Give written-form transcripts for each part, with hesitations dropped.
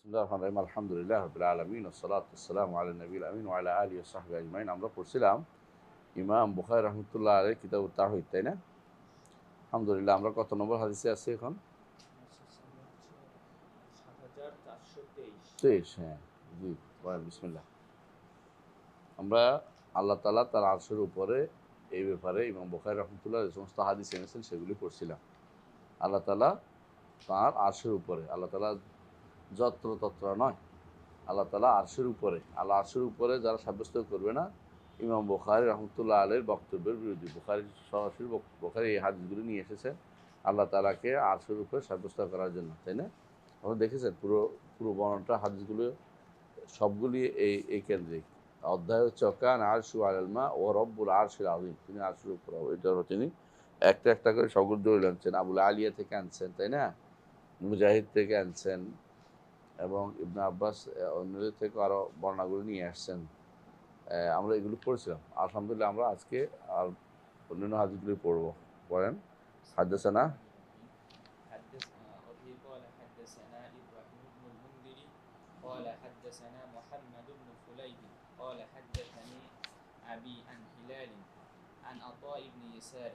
বিসমিল্লাহির রহমানির রহিম আলহামদুলিল্লাহি রাব্বিল আলামিন ওয়াসসালাতু ওয়াসসালামু আলা নবিয়িল আমিন ওয়া আলা আলিহি ওয়া সাহবিহি আজমাইন। আমরা পড়ছিলাম ইমাম বুখারী রাহমাতুল্লাহ আলাইহির কিতাবুত তাওহীদ, তাই না? আলহামদুলিল্লাহ। আমরা কত নম্বর হাদিসে আছি এখন? 23। হ্যাঁ, জি। বলেন বিসমিল্লাহ। আমরা আল্লাহ তাআলা তার আরশের উপরে এই ব্যাপারে ইমাম বুখারী রাহমাতুল্লাহ যে সমস্ত হাদিস এনেছেন সেগুলি পড়ছিলাম। আল্লাহ তাআলা তার আরশের উপরে, আল্লাহ তাআলা যত্রতত্র নয়, আল্লাহ তাআলা আরশের উপরে। আল্লাহ আরশের উপরে যারা সাব্যস্ত করবে না, ইমাম বুখারী রাহমাতুল্লাহ আলাইহির বক্তব্যের বিরোধী। বুখারী সরাসরি বুখারী এই হাদিসগুলো নিয়ে এসেছেন আল্লাহ তাআলাকে আরশের উপরে সাব্যস্ত করার জন্য, তাই না? আপনারা দেখেছেন পুরো পুরো বর্ণনাটা, হাদিসগুলো সবগুলি এই কেন্দ্রিক। অধ্যায় হচ্ছে ওয়াকান আরশু আলাল মা ও রব্বুল আরশিল আযীম, তিনি আরশের উপরে, এটারও তিনি একটা একটা করে সবগুলো দলিল আনছেন। আবুল আলিয়া থেকে আনছেন, তাই না? মুজাহিদ থেকে আনছেন এবং ইবনে আব্বাস অন্যদের থেকে আরও বর্ণনাগুলো নিয়ে আসছেন। আমরা এগুলো পড়ছিলাম। আলহামদুলিল্লাহ আমরা আজকে আর অন্যান্য হাদিসগুলি পড়ব। পড়েন। হাদদাসানা وفي قال حدثنا إبراهيم بن المنذر قال حدثنا محمد بن فليح قال حدثني أبي عن هلال عن عطاء بن يسار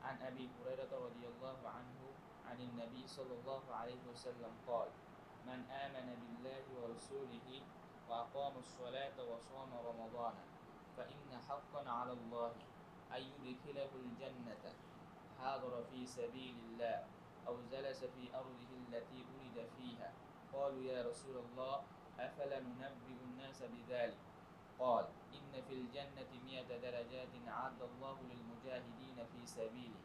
عن أبي هريرة رضي الله عنه عن النبي صلى الله عليه وسلم قال من آمن بالله ورسوله وأقام الصلاة وصام رمضان فإن حقا على الله أن يدخله الجنة حاضر في سبيل الله أو جلس في أرضه التي ولد فيها قالوا يا رسول الله أفلا ننبئ الناس بذلك قال إن في الجنة 100 درجات أعد الله للمجاهدين في سبيله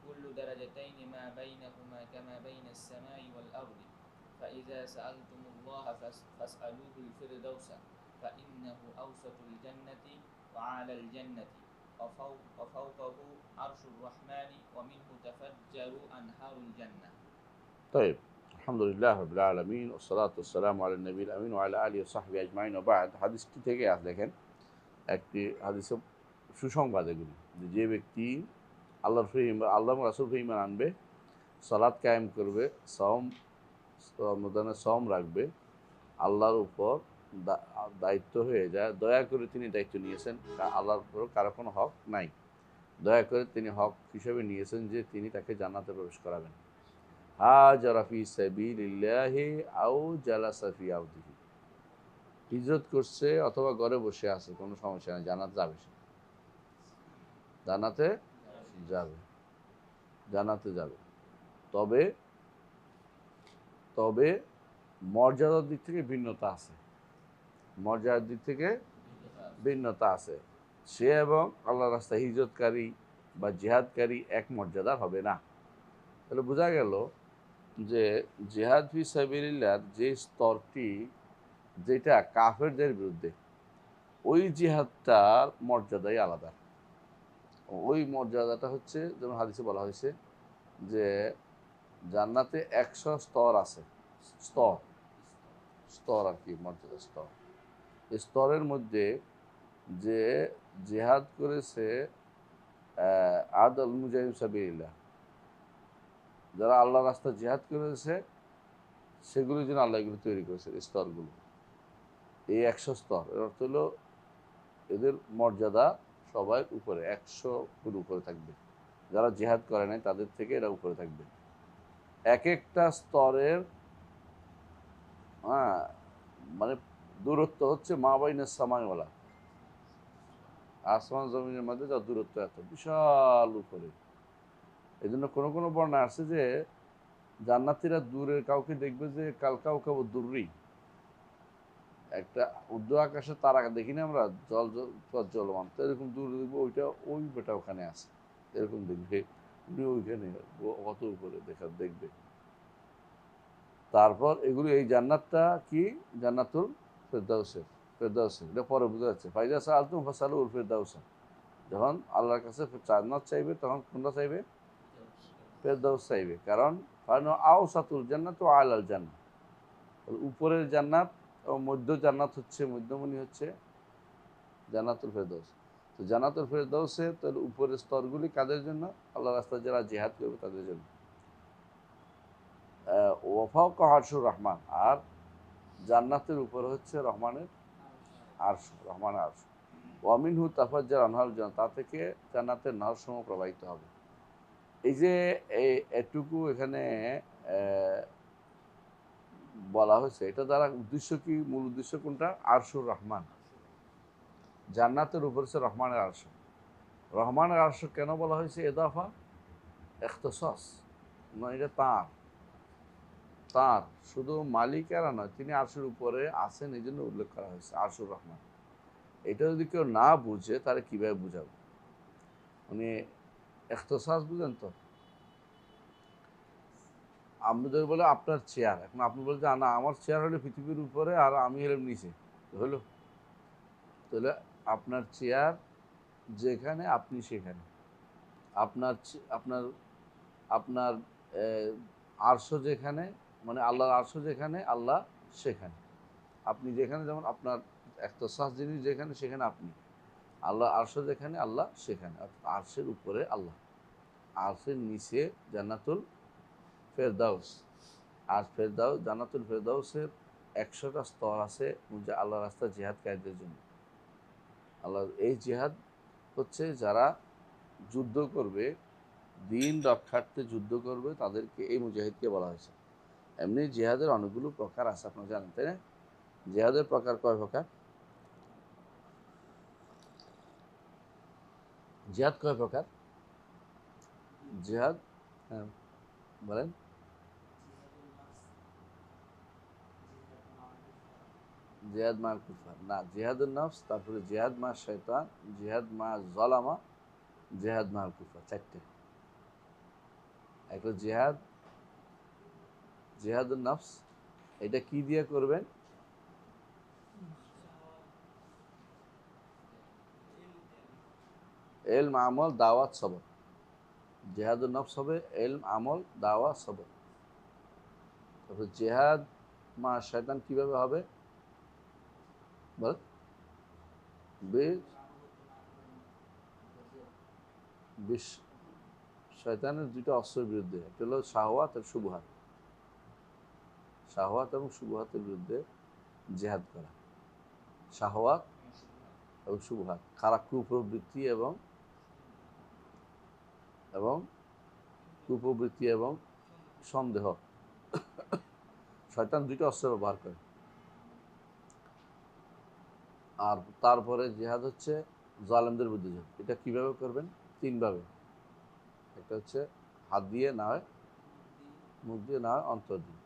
كل درجتين ما بينهما كما بين السماء والأرض فإذا سألتم الله فاسألوه الفردوس فإنه أوسط الجنة وعلى الجنة وفوقه عرش الرحمن ومنه تفجر أنهار الجنة. طيب، আলহামদুলিল্লাহ রাব্বিল আলামিন ওয়াসসালাতু ওয়াসসালামু আলা নবিয়িল আমিন ওয়া আলা আলিহি ওয়া সাহবিহি আজমাইন ওয়া বা'দ। হাদিসটি থেকে দেখেন একটি হাদিসে সুসংবাদ এগুলি, যে ব্যক্তি আল্লাহর আল্লাহ এবং রাসূল ঈমান আনবে, সালাত কায়েম করবে, রমজানের সওম রাখবে, আল্লাহর উপর দায়িত্ব হয়ে যায়। দয়া করে তিনি দায়িত্ব নিয়েছেন, আল্লাহর উপর কারো কোনো হক নাই, দয়া করে তিনি হক হিসেবে নিয়েছেন যে তিনি তাকে জান্নাতে প্রবেশ করাবেন। হাজারা ফি সাবিলিল্লাহি আও জালাসা ফি আরদিহি, হিজরত করছে অথবা ঘরে বসে আছে, কোনো সমস্যা নেই, জান্নাত যাবে, সে জান্নাতে যাবে, জান্নাতে যাবে। তবে তবে মর্যাদার দিক থেকে ভিন্নতা আছে, মর্যাদার দিক থেকে ভিন্নতা আছে। সে এবং আল্লাহর রাস্তায় হিজরতকারী বা জিহাদকারী এক মর্যাদার হবে না। তাহলে বোঝা গেল যে জিহাদ ফি সাবিলিল্লাহর যে স্তরটি, যেটা কাফেরদের বিরুদ্ধে, ওই জিহাদটার মর্যাদাই আলাদা। ওই মর্যাদাটা হচ্ছে, যেমন হাদিসে বলা হয়েছে যে জান্নাতে 100 স্তর আছে, স্তর স্তর আর কি, মর্যাদা স্তর। স্তরের মধ্যে যে জিহাদ করেছে আদল মুজাহিদ সাবিলিল্লাহ, যারা আল্লাহ রাস্তা জিহাদ করেছে, সেগুলির জন্য আল্লাহ এগুলো তৈরি করেছে স্তরগুলো। এই 100 স্তর, এর অর্থ হলো এদের মর্যাদা সবাই উপরে, 100 ফুট উপরে থাকবে। যারা জিহাদ করে নাই তাদের থেকে এরা উপরে থাকবে। এক একটা স্তরের মানে দূরত্ব হচ্ছে মা বাইনাস সামাওয়ালা, আসমান জমিনের মধ্যে যার দূরত্ব এত বিশাল উপরে। এই জন্য কোনো কোনো বর্ণনা আছে যে জান্নাতীরা দূরের কাউকে দেখবে যে কাউকে দূরই, একটা উর্দু আকাশে তারা দেখি না আমরা, জলমান, তো এরকম দূর দেখবো, ওই বেটা ওখানে আছে, এরকম দেখবে, উনি ওইখানে কত উপরে দেখবে। তারপর এগুলো, এই জান্নাতটা কি, জান্নাতুল ফেরদাউসের, এটা পরে বোঝা যাচ্ছে। ফাইজা সাআলতুম ফাসআলুল ফেরদাউস, যখন আল্লাহর কাছে জান্নাত চাইবে তখন কোনটা চাইবে? ফেরদাউস চাইবে। কারণ আওসাতুল জান্নাত ওয়া আলাল জান্নাত, উপরের জান্নাত ও মধ্য জান্নাত হচ্ছে, মধ্যমণি হচ্ছে জান্নাতুল ফেরদাউস। তো জান্নাতুল ফেরদাউসে তাহলে উপরের স্তরগুলি কাদের জন্য? আল্লাহ রাস্তায় যারা জিহাদ করবে তাদের জন্য। ওয়াফাওকা আরশুর রহমান, আর জান্নাতের উপর হচ্ছে রহমানের আরশ, রহমানের আরশ। ওয়ামিনহু তাফাজ্জার আনহারুল জান্নাত, তা থেকে জান্নাতের নহরসমূহ প্রবাহিত হবে। এই যে এটুকু এখানে বলা হয়েছে, এটা দ্বারা উদ্দেশ্য কি? মূল উদ্দেশ্য কোনটা? আরশুর রহমান, জান্নাতের উপর হচ্ছে রহমানের আরশ। রহমানের আরশ কেন বলা হয়েছে? এদাফা ইখতিসাস, মানে এটা তাঁর, তাঁর শুধু মালিকেরা নয়, তিনি আরশের উপরে আছেন, এই জন্য উল্লেখ করা হয়েছে আরশুর রহমান। এটা যদি কেউ না বুঝে তাহলে কিভাবে বুঝাবো? মানে ইখতিসাস বুঝেন তো? আপনি যদি বলে আপনার চেয়ার, এখন আপনি বলছেন না আমার চেয়ার হলো পৃথিবীর উপরে আর আমি হলাম নিচে, হলো? তাহলে আপনার চেয়ার যেখানে আপনি সেখানে, আপনার আপনার আপনার আরশ যেখানে, মানে আল্লাহর আরশ যেখানে আল্লাহ সেখানে, আপনি যেখানে, যেমন আপনার ইখতিসাস জিনিস যেখানে সেখানে আপনি, আল্লাহ আরশ যেখানে আল্লাহ সেখানে, আরশের উপরে আল্লাহ, আরশের নিচে জান্নাতুল ফেরদাউস। আর ফেরদাউস, জান্নাতুল ফেরদাউসের 100টা স্তর আছে আল্লাহ রাস্তায় জিহাদকারীদের জন্য। আল্লাহ এই জিহাদ হচ্ছে যারা যুদ্ধ করবে, দিন রক্ষার্থে যুদ্ধ করবে, তাদেরকে এই মুজাহিদকে বলা হয়েছে। এমনি জিহাদের অনেকগুলো প্রকার আছে, আপনারা জানেন তাই না? জিহাদের প্রকার কয় প্রকার? জিহাদ কয় প্রকার? জিহাদ, হ্যাঁ বলেন। জিহাদ মা কুফার না, জিহাদুন নফস, তারপরে জিহাদ মা শয়তান, জিহাদ মা জলামা, জিহাদ মা কুফার, চারটে। একটা জিহাদ, জিহাদুন নফস, এটা কি দিয়ে করবেন? এলম, আমল, দাওয়াত, সবর। জিহাদুন নফস হবে এলম, আমল, দাওয়া, সবর। তারপর জিহাদ মা শয়তান কিভাবে হবে বল? শয়তানের দুটো অস্ত্রের বিরুদ্ধে, একটা হলো শাহওয়াত আর শুবহাত। শাহওয়াত এবং শুবহাতের বিরুদ্ধে জিহাদ করা। শাহওয়াত এবং শুবহাত, খারাপ কুপ্রবৃত্তি এবং এবং কুপ্রবৃত্তি এবং সন্দেহ। শয়তান দুটো অস্ত্র ব্যবহার করে। আর তারপরে জিহাদ হচ্ছে জালেমদের বিরুদ্ধে জিহাদ। এটা কিভাবে করবেন? তিনভাবে। একটা হচ্ছে হাত দিয়ে, না হয় মুখ দিয়ে, না হয় অন্তর দিয়ে।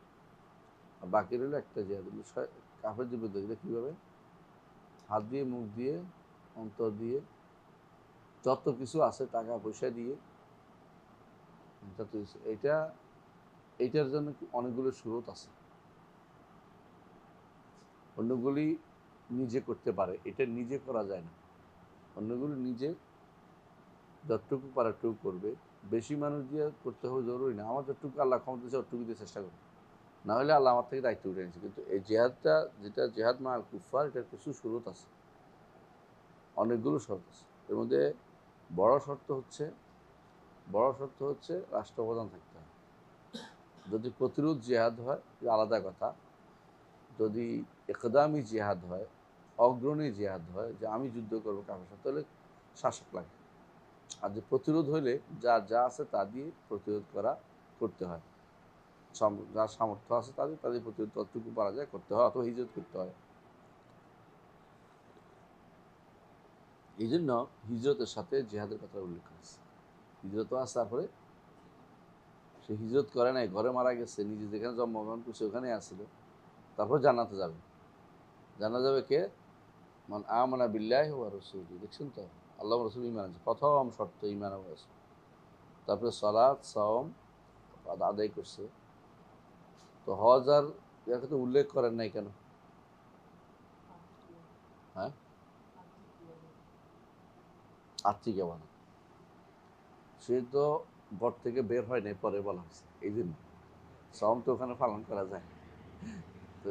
আর বাকি রইল একটা জিহাদ, কাফেরদের বিরুদ্ধে। এটা কীভাবে? হাত দিয়ে, মুখ দিয়ে, অন্তর দিয়ে, যত কিছু আছে, টাকা পয়সা দিয়ে, যত কিছু। এইটার জন্য অনেকগুলো সুরত আছে। অন্যগুলি নিজে করতে পারে, এটা নিজে করা যায় না। অন্যগুলি নিজে যতটুকু পারে টুকু করবে। বেশি মানুষ দিয়ে করতে হবে জরুরি না, আমার যতটুকু আল্লাহ ক্ষমতা দিয়েছে অতটুকু দিয়ে চেষ্টা করবে, না হলে আল্লাহ আমার থেকে দায়িত্ব উঠে নিয়েছে। কিন্তু এই জেহাদটা, যেটা জেহাদ মা কুফার, এটার কিছু সুরত আছে, অনেকগুলো শর্ত আছে। এর মধ্যে বড় শর্ত হচ্ছে রাষ্ট্রপ্রধান থাকতে হয়। যদি প্রতিরোধ জিহাদ হয় আলাদা কথা, যদি একদামি জিহাদ হয়, অগ্রণী জিহাদ হয়, যে আমি যুদ্ধ করবো কারোর সাথে, তাহলে শাসক লাগে। আর যে প্রতিরোধ হইলে যা আছে তা দিয়ে প্রতিরোধ করতে হয়, যার সামর্থ্য আছে তাদের প্রতিরোধ যতটুকু পারা যায় করতে হয়, অথবা হিজরত করতে হয়। এই জন্য হিজরতের সাথে জিহাদের কথা উল্লেখ করেছে। হিজরতও আছে, তারপরে সে হিজরত করে নাই, ঘরে মারা গেছে, নিজে যেখানে জন্মগ্রহণ করছে ওখানে আসছিল, তারপর জান্নাতে যাবে। জানা যাবে কে? মান আমানা বিল্লাহি ওয়া রাসূলিহি। দেখছেন তো, আল্লাহ রাসূল ঈমান আছে, প্রথম শর্ত ঈমান ও রাসূল। তারপরে সালাত, সাওম আদায় করছে। তো হজ আর ইয়াকে তো উল্লেখ করেন নাই কেন? হ্যাঁ, আর্থিক ইবাদত। সে তো ঘর থেকে বের হয় নাই, পরে বলা হয়েছে এই জন্য। সাওম তো ওখানে পালন করা যায়,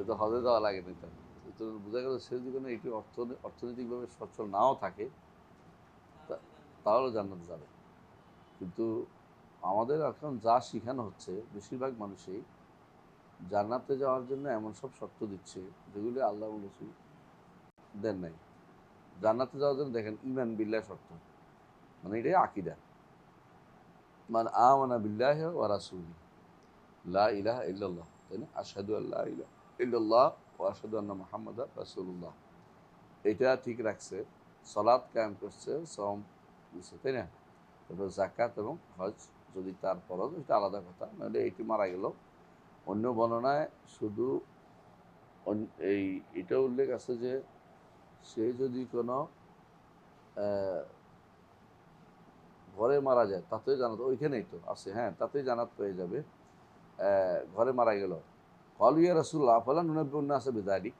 তো হজে যাওয়া লাগে না। তো বোঝা গেল সে যদি কোনো একটু অর্থনৈতিকভাবে সচ্ছল নাও থাকে, তাহলে জান্নাতে যাবে। কিন্তু আমাদের এখন যা শেখানো হচ্ছে বেশিরভাগ মানুষই, জান্নাতে যাওয়ার জন্য এমন সব শর্ত দিচ্ছে যেগুলি আল্লাহ রসুল দেন নাই। জান্নাতে যাওয়ার জন্য দেখেন ঈমান বিল্লাহ শর্ত, মানে এটাই আকীদা। মান আমানা বিল্লাহি ওয়া রাসূলিহি লা ইলাহা ইল্লাল্লাহ, তাই না? আশহাদু আল্লা ইলাহা ইল্লাল্লাহ ওয়া আশহাদু আন্না মুহাম্মাদার রাসূলুল্লাহ, এটা ঠিক রাখছে, সালাত কায়েম করছে, সওম দিছে, তাই না? তারপর যাকাত এবং হজ যদি তার ফরজ, এটা আলাদা কথা, নাহলে এটি মারা গেল। অন্য বর্ণনায় শুধু এই এটা উল্লেখ আছে যে সে যদি কোনো ঘরে মারা যায় তাতেই জানাত, ওইখানেই তো আছে, হ্যাঁ, তাতেই জানাত পেয়ে যাবে। ঘরে মারা গেল, ক্বালু ইয়া রাসূলুল্লাহ আফালা নুনাব্বিউন নাসা বিযালিক,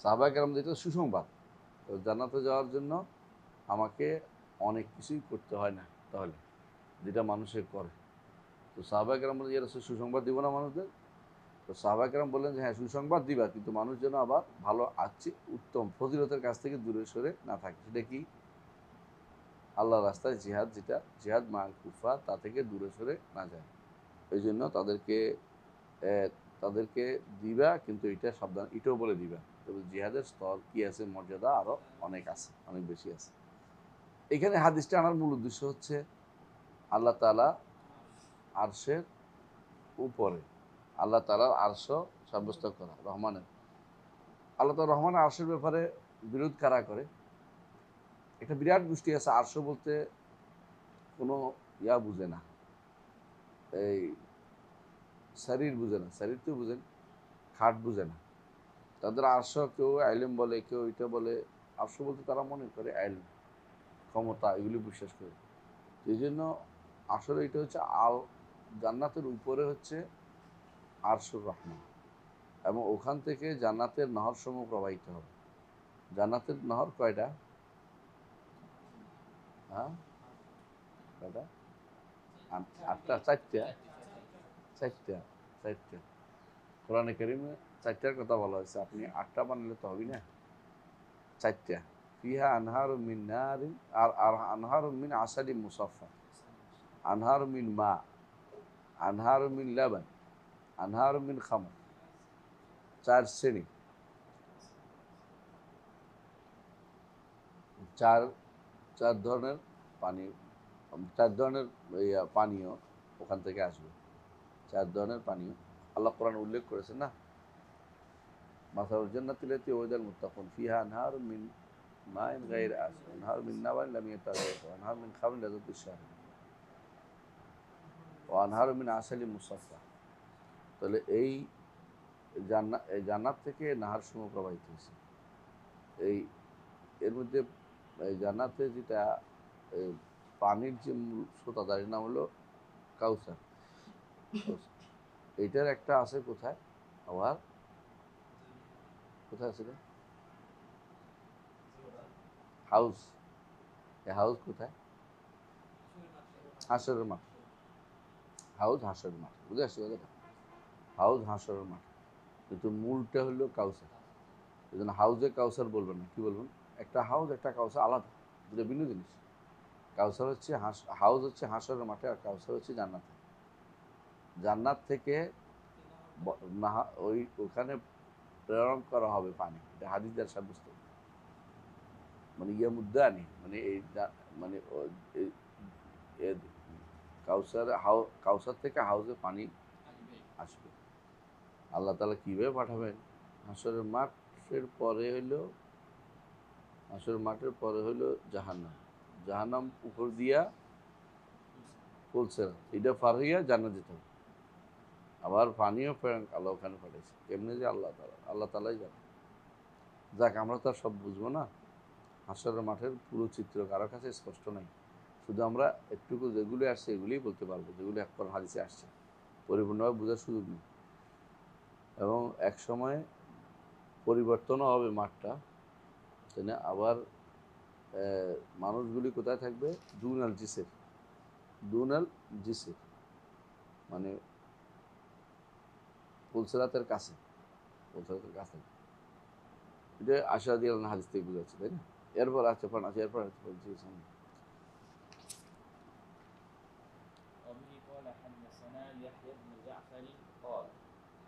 সাহাবায়ে কেরাম দিত সুসংবাদ, তো জান্নাতে যাওয়ার জন্য আমাকে অনেক কিছুই করতে হয় না তাহলে, যেটা মানুষের করে। তো সাহাবায়ে কেরাম বললেন, ইয়া রাসূল সুসংবাদ দিব না মানুষদের? তো সাহাবায়ে কেরাম বললেন যে হ্যাঁ, সুসংবাদ দিবা, কিন্তু মানুষ যেন আবার ভালো আছে উত্তম ফজিলতের কাছ থেকে দূরে সরে না থাকে। সেটা কি? আল্লাহর রাস্তায় জিহাদ, যেটা জিহাদ মাল কুফা, তা থেকে দূরে সরে না যায়। এই জন্য তাদেরকে দিবা, কিন্তু এটা সাবধান, এটাও বলে দিবা, তবে জিহাদের স্তর কি আছে, মর্যাদা আরো অনেক আছে, অনেক বেশি আছে। এখানে হাদিসটা আনার মূল উদ্দেশ্য হচ্ছে আল্লাহ তাআলা আরশের উপরে, আল্লাহ তাআলার আরশ সাব্যস্ত করা রহমানের। আল্লাহ তাআলা রহমানের আরশের ব্যাপারে বিরোধ কারা করে? একটা বিরাট গোষ্ঠী আছে আরশ বলতে কোনো বুঝে না, এই শরীর বুঝে না, শরীর তো বুঝেন, খাট বুঝে না। তাদের আরশ কেউ আইলেম বলে, কেউ এটা বলে। আরশ বলতে তারা মনে করে আইলেম, ক্ষমতা, এগুলি বিশ্বাস করে। এই জন্য আসলে এটা হচ্ছে জান্নাতের উপরে হচ্ছে আরশুর রহমান, এবং ওখান থেকে জান্নাতের নহর সমূহ প্রবাহিত হবে। জান্নাতের নহর কয়টা? হ্যাঁ, কয়টা? আটটা, চারটা, চারটা, চারটা। কোরআনে কারিমে চারটার কথা বলা হয়েছে, আপনি আটটা বানালে তো হবি না, চারটা। ফিহা আনহারু মিন নারিন, আর আনহারু মিন আসালিন মুসাফফা, আনহারু মিন মা, আনহারু মিন লাবান, আনহারু মিন খামর। চার শ্রেণী, চার চার ধরনের পানি, চার ধরনের পানীয় ওখান থেকে আসবে। চার ধরনের পানীয় আল্লাহ কোরআন উল্লেখ করেছেন না? মাসাউল জান্নাতিল্লাতী ওয়াইদাল মুত্তাকুন ফিহা আনহারুম মিন মাইন গায়রি আসিন, আনহারুম মিন লাবানিন লাম ইয়াতাগায়্যার, ওয়া আনহারুম মিন খামরিন লাযাতিশ শারিবিন, ওয়া আনহারুম মিন আসালিন মুসাফফা। তাহলে এই জান্নাত থেকে নাহার সমূহ প্রবাহিত হয়েছে। এর মধ্যে জান্নাতে যেটা পানির যে মূল স্রোত, তার নাম হলো কাউসার। এইটার একটা আছে কোথায়, আবার কোথায় আছে? হাউস। এই হাউস কোথায়? হাসরের মাঠ। হাউস হাসরের মাঠ, বুঝে আসছে কথাটা? হাউস হাসরের মাঠ, কিন্তু মূলটা হলো কাউসার। এই জন্য হাউজে কাউসার বলবেন না, কি বলবেন? একটা হাউস, একটা কাউসার আলাদা, দুটো ভিন্ন জিনিস। কাউসার হচ্ছে হাউস হচ্ছে হাসরের মাঠে, আর কাউসার হচ্ছে জান্নাতে। জান্নাত থেকে ওখানে প্রেরণ করা হবে পানি, এটা হাদিস দ্বারা সাব্যস্ত। মানে মুদ্দানি, মানে মানে কাউসার থেকে হাউজে পানি আসবে। আল্লাহ তাআলা কিভাবে পাঠাবেন? হাসরের মাঠের পরে হইল জাহান্নাম। জাহান্নাম উপর দিয়া পুলসিরাত, এটা পার হইয়া জান্নাত যেতে হবে। আবার পানিও আল্লাহ ওখানে পাঠাইছে, কেমনি যে আল্লাহ তাআলাই জানে। যাক, আমরা তো আর সব বুঝবো না, হাসরের মাঠের পুরো চিত্র কারো কাছে স্পষ্ট নাই। শুধু আমরা একটুকু যেগুলি আসছে এগুলিই বলতে পারবো, যেগুলি একবার হাদিসে আসছে, পরিপূর্ণভাবে বোঝার সুযোগ নেই। এবং এক সময় পরিবর্তনও হবে মাঠটা, তাই না? আবার মানুষগুলি কোথায় থাকবে? দুনাল জিসের, মানে পুলসিরাতের কাছে, এটা আশা দিয়ে হাদিস থেকে বুঝাচ্ছে, তাই না? এরপর আছে বলছি সামনে। وبه قال حدثنا يحيى بن جعفر قال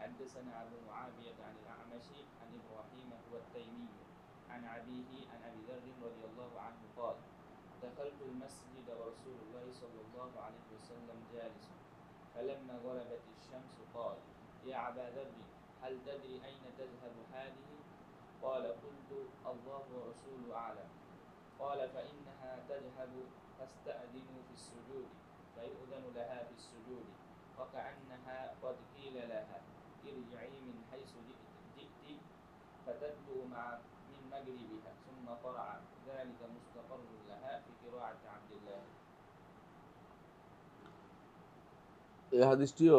حدثنا أبو معاوية عن الأعمش عن إبراهيم هو التيمي عن أبيه عن أبي ذر رضي الله عنه قال دخلت المسجد ورسول الله صلى الله عليه وسلم جالس فلما غربت الشمس قال يا أبا ذر هل تدري أين تذهب هذه؟ قال قلت الله ورسوله أعلم. قال فإنها تذهب تستأذن في السجود فيؤذن لها في السجود وكأنها قد قيل لها ارجعي من حيث جئت فتتلو من مغربها ثم قرأ ذلك مستقر لها في قراءة عبد الله. এই হাদিসটিও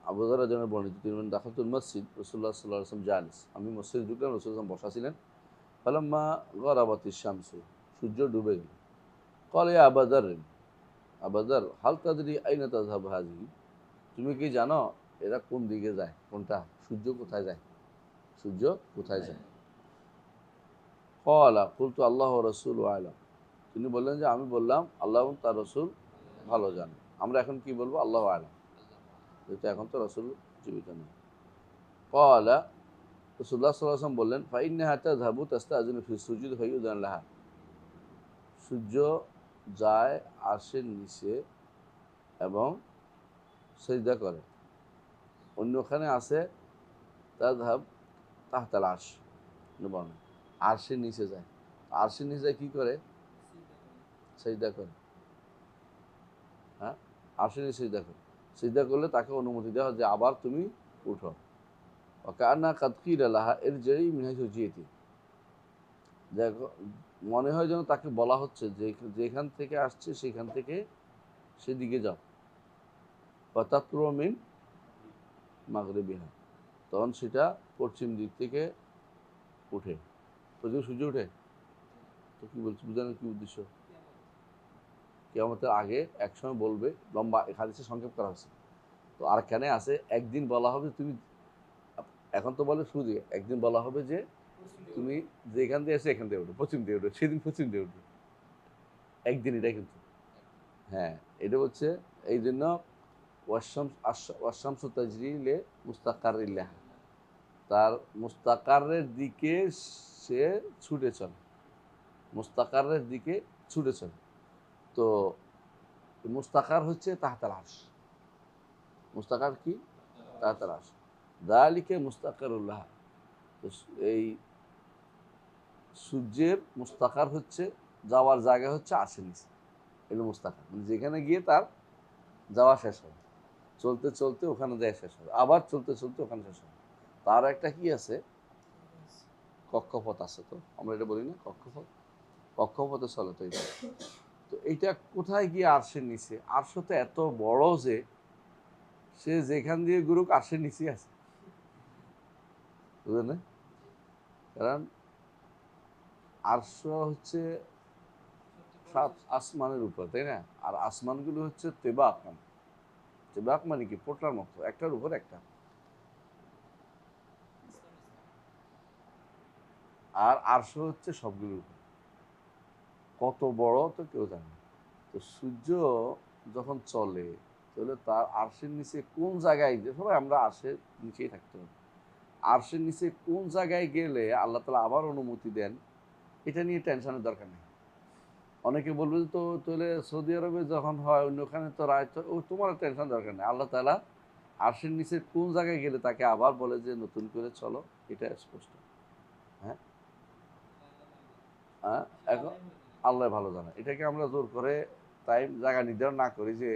আবু যর রাদিয়াল্লাহু আনহু বর্ণিত। তিনি বলেন দাখালতুল মসজিদ রাসূলুল্লাহ সাল্লাল্লাহু আলাইহি ওয়াসাল্লাম জালিস, আমি মসজিদে ঢুকলাম, রাসূল সাল্লাল্লাহু আলাইহি ওয়াসাল্লাম বসা ছিলেন। ফালাম্মা গরাবাতিশ শামসু, সূর্য ডুবে গেল। ক্বাল ইয়া আবা যর, আবা যর হাল তাদরি আইনা তাযহাবু হাযিহি, তুমি কি জানো এরা কোন দিকে যায়? কোনটা? সূর্য কোথায় যায়? সূর্য কোথায় যায়? ক্বালা কুলতু আল্লাহু ওয়া রাসূলুহু আ'লাম, তিনি বললেন যে আমি বললাম আল্লাহ এবং তার রাসূল ভালো জানেন। আমরা এখন কি বলবো? আল্লাহু আ'লাম, যেহেতু এখন তো রাসূল জীবিত নেই। ক্বালা, রাসূলুল্লাহ সাল্লাল্লাহু আলাইহি ওয়াসাল্লাম বললেন ফাইন্নাহা তাযহাবু তাস্তাযিনু ফি সুজুদ ফায়ুযান লাহা, সূর্য যায় আরশের নিচে এবং সিজদা করে। অন্যখানে আছে তাযহাব তাহতাল আরশ, বর্ণনা আরশের নিচে যায়। আরশের নিচে যায় কি করে? সিজদা করে। হ্যাঁ, আরশের নিচে সিজদা করে। সিজদা করলে তাকে অনুমতি দেওয়া হয় যে আবার তুমি উঠো। ওয়াকান্না কাদ কিলা লাহা ইরজিই মিন হাইসু জিইতি, মনে হয় যেন তাকে বলা হচ্ছে যে যেখান থেকে আসছে সেখান থেকে সেদিকে যাও। ফাতাতলু মিন মাগরিবিহা, তখন সেটা পশ্চিম দিক থেকে উঠে। পশ্চিম সূর্য উঠে তো কি বলছি বুঝানোর কি উদ্দেশ্য? কিয়ামতের আগে একসময় বলবে, লম্বা হাদিসে সংক্ষেপ করা হয়েছে। তো আর কেন আছে একদিন বলা হবে তুমি, এখন তো বলে শুরু দিকে, একদিন বলা হবে যে তুমি যেখান দিয়ে এসে এখান দিয়ে উঠো, পশ্চিম দিয়ে উঠো, সেদিন পশ্চিম দিয়ে উঠবে একদিন। এটা কিন্তু হ্যাঁ, এটা হচ্ছে এই জন্য ওয়াশামসু তাজরি লি মুস্তাকারিল্লাহ, তার মুস্তাকারের দিকে সে ছুটে চলে, মুস্তাকারের দিকে ছুটে চলে। তো মুস্তাকার হচ্ছে তাহতাল আরশ। মুস্তাকার কি? তাহতাল আরশ। যালিকা মুস্তাকারুল্লাহ, এই সূর্যের মুস্তাকার হচ্ছে যাওয়ার জায়গা হচ্ছে আরশের নিচে। এগুলো মুস্তাকার, মানে যেখানে গিয়ে তার যাওয়া শেষ হবে, চলতে চলতে ওখানে যায় শেষ হবে, আবার চলতে চলতে ওখানে শেষ হবে। তার একটা কি আছে? কক্ষপথ আছে। তো আমরা এটা বলি না কক্ষপথ? কক্ষপথে চলে তো এটা। তো এইটা কোথায় গিয়ে আরশের নিচে? আরশ তো এত বড় যে সে যেখান দিয়ে গুরুক আরশের নিচে আছে, বুঝলেন না? কারণ আরশ হচ্ছে 7 আসমানের উপর, তাই না? আর আসমানগুলো হচ্ছে তেবাক, তেবাক মানে কি? পোটলার মতো, একটার উপর একটা। আর আরশ হচ্ছে সবগুলোর উপর। কত বড় তো কেউ জানে না। তো সূর্য যখন চলে তাহলে তার আরশের নিচে কোন জায়গায়, সবাই আমরা আরশের নিচেই থাকতে হবে, আরশের নিচে কোন জায়গায় গেলে আল্লাহ তাআলা আবার অনুমতি দেন, এটা নিয়ে টেনশনের দরকার নেই। অনেকে বলবে তো তাহলে সৌদি আরবে যখন হয় অন্যখানে তো রায়, তো ও তোমার টেনশন দরকার নেই। আল্লাহ তাআলা আরশের নিচে কোন জায়গায় গেলে তাকে আবার বলে যে নতুন করে চলো, এটা স্পষ্ট। হ্যাঁ, হ্যাঁ, এখন আল্লাহ ভালো জানে। এটাকে আমরা জোর করে টাইম জায়গা নির্ধারণ না করি যে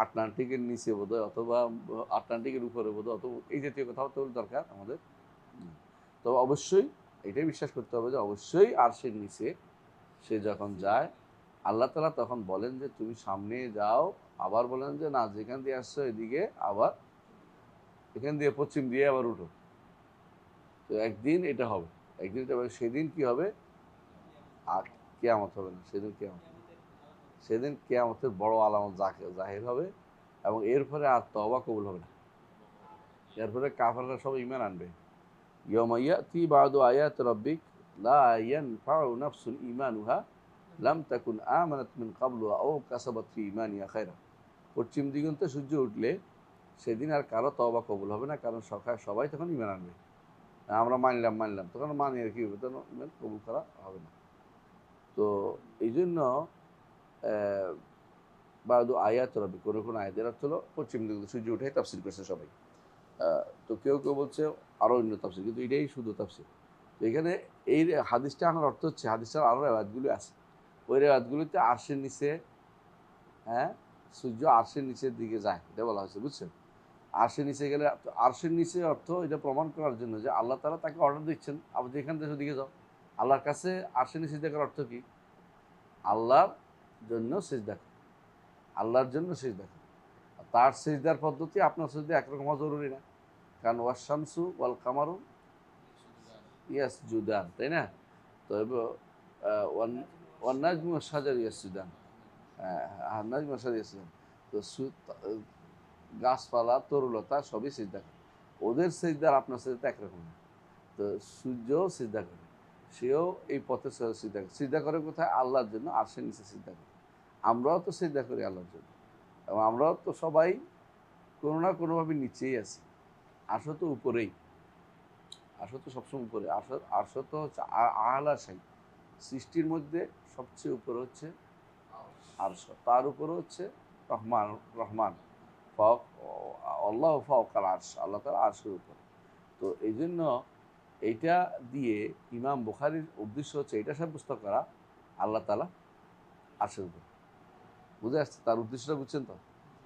আটলান্টিকের নিচে বোধহয় অথবা আটলান্টিকের উপরে বোধহয়, অথবা এই জাতীয় কথাও তো দরকার আমাদের। তবে অবশ্যই এটাই বিশ্বাস করতে হবে যে অবশ্যই আরশের নিচে সে যখন যায় আল্লাহ তাআলা তখন বলেন যে তুমি সামনে যাও, আবার বলেন যে না যেখান দিয়ে আসছো এদিকে আবার এখান দিয়ে পশ্চিম দিয়ে আবার উঠো। তো একদিন এটা হবে, একদিন এটা হবে। সেদিন কি হবে? আর কিয়ামত হবে না, সেদিন কিয়ামত, সেদিন কিয়ামতের বড় আলামত জাহির হবে এবং এরপরে আর তওবা কবুল হবে না। এরপরে কাফেররা সব ঈমান আনবে। ইয়াউমা ইয়াতি বাদু আয়াত রাব্বিক লা ইয়ানফাউ নাফসুন ঈমানুহা লাম তাকুন আমানাত মিন ক্বাবলু আও কাসাবাত ফি ঈমানিহা খায়রা। পশ্চিম দিগন্তে সূর্য উঠলে সেদিন আর কারো তওবা কবুল হবে না, কারণ সবাই তখন ঈমান আনবে। আমরা মানলাম তখন মানি আর কি হবে, তখন ঈমান কবুল করা হবে না। তো এই জন্য বাদু আয়াত রবি কোনো আয়াতের অর্থ হলো পশ্চিম দিকে সূর্য উঠে তাফসির করছে সবাই। তো কেউ বলছে আরও অন্য তাফসির, কিন্তু এটাই শুধু তাফসির। তো এখানে এই হাদিসটা আনার অর্থ হচ্ছে হাদিসটার আরও রেওয়ায়তগুলি আছে, ওই রেওয়ায়তগুলিতে আরশের নিচে, হ্যাঁ, সূর্য আরশের নিচের দিকে যায়, এটা বলা হয়েছে, বুঝছেন? আরশের নিচে গেলে, আরশের নিচে অর্থ এটা প্রমাণ করার জন্য যে আল্লাহ তাআলা তাকে অর্ডার দিচ্ছেন আবার যেখান থেকে দিকে যাও। আল্লাহর কাছে আরশের নিচে দেখার অর্থ কি? আল্লাহর জন্য সিজদা করা, আল্লাহর জন্য সিজদা করা। তার সিজদার পদ্ধতি আপনার সিজদা একরকম হওয়া জরুরি না, কারণ ওয়াশামসু ওয়াল কামারু ইয়াসজুদান, তাই না? তো ওয়ান নাজমু ওয়াশ শাজারু ইয়াসজুদান, নাজমু ওয়াশ শাজারু ইয়াসজুদান। তো গাছপালা তরুলতা সবই সিজদা করে, ওদের সিজদার আপনার সিজদা একরকম না। তো সূর্যও সিজদা করে, সেও এই পথে সিজদা করে। সিজদা করে কোথায়? আল্লাহর জন্য, আরশের নিচে সিজদা করে। আমরাও তো সিজদা করি আল্লাহর জন্য, এবং আমরাও তো সবাই কোনো না কোনোভাবে নিচেই আছি। আরশ তো উপরেই, আরশ তো সবসময় উপরে। আরশ তো হচ্ছে আলা শাই, সৃষ্টির মধ্যে সবচেয়ে উপরে হচ্ছে আরশ, তার উপরে হচ্ছে রহমান আল্লাহ ফাওকাল আরশ, আল্লাহ তাআলা আরশের উপরে। তো এই জন্য এইটা দিয়ে ইমাম বুখারীর উদ্দেশ্য হচ্ছে এটা সাব্যস্ত করা আল্লাহ তাআলা আরশের উপরে। বুঝে আসছে তার উদ্দেশ্যটা? বুঝছেন তো?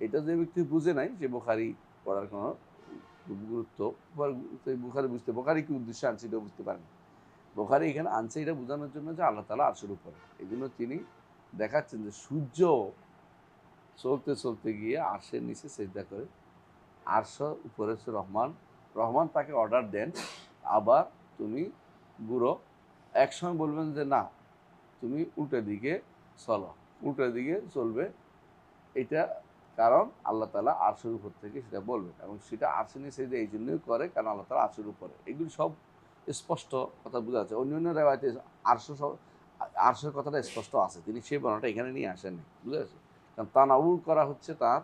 এটা যে ব্যক্তি বুঝে নাই, যে বুখারী পড়ার কোনো গুরুত্ব, বুখারী কি উদ্দেশ্য আনছে এটা বুঝতে পারেন। বুখারী এখানে আনছে এটা বোঝানোর জন্য যে আল্লাহ তাআলা আরশের উপরে। এই জন্য তিনি দেখাচ্ছেন যে সূর্য চলতে চলতে গিয়ে আরশের নিচে সিজদা করে, আরশ উপরে হচ্ছে রহমান তাকে অর্ডার দেন, আবার তুমি ঘুরো। একসময় বলবেন যে না, তুমি উল্টো দিকে চলো, উল্টো দিকে চলবে। এটা কারণ আল্লাহ তাআলা আরশের উপর থেকে সেটা বলবেন, এবং সেটা আরশের নিচে এই জন্যই করে কারণ আল্লাহ তাআলা আরশের উপরে। এগুলি সব স্পষ্ট কথা বোঝা যাচ্ছে। অন্য রেওয়ায়েতে আরশের কথাটা স্পষ্ট আছে, তিনি সেই বর্ণনাটা এখানে নিয়ে আসেননি, বুঝা যাচ্ছে? কারণ তানাউর করা হচ্ছে তার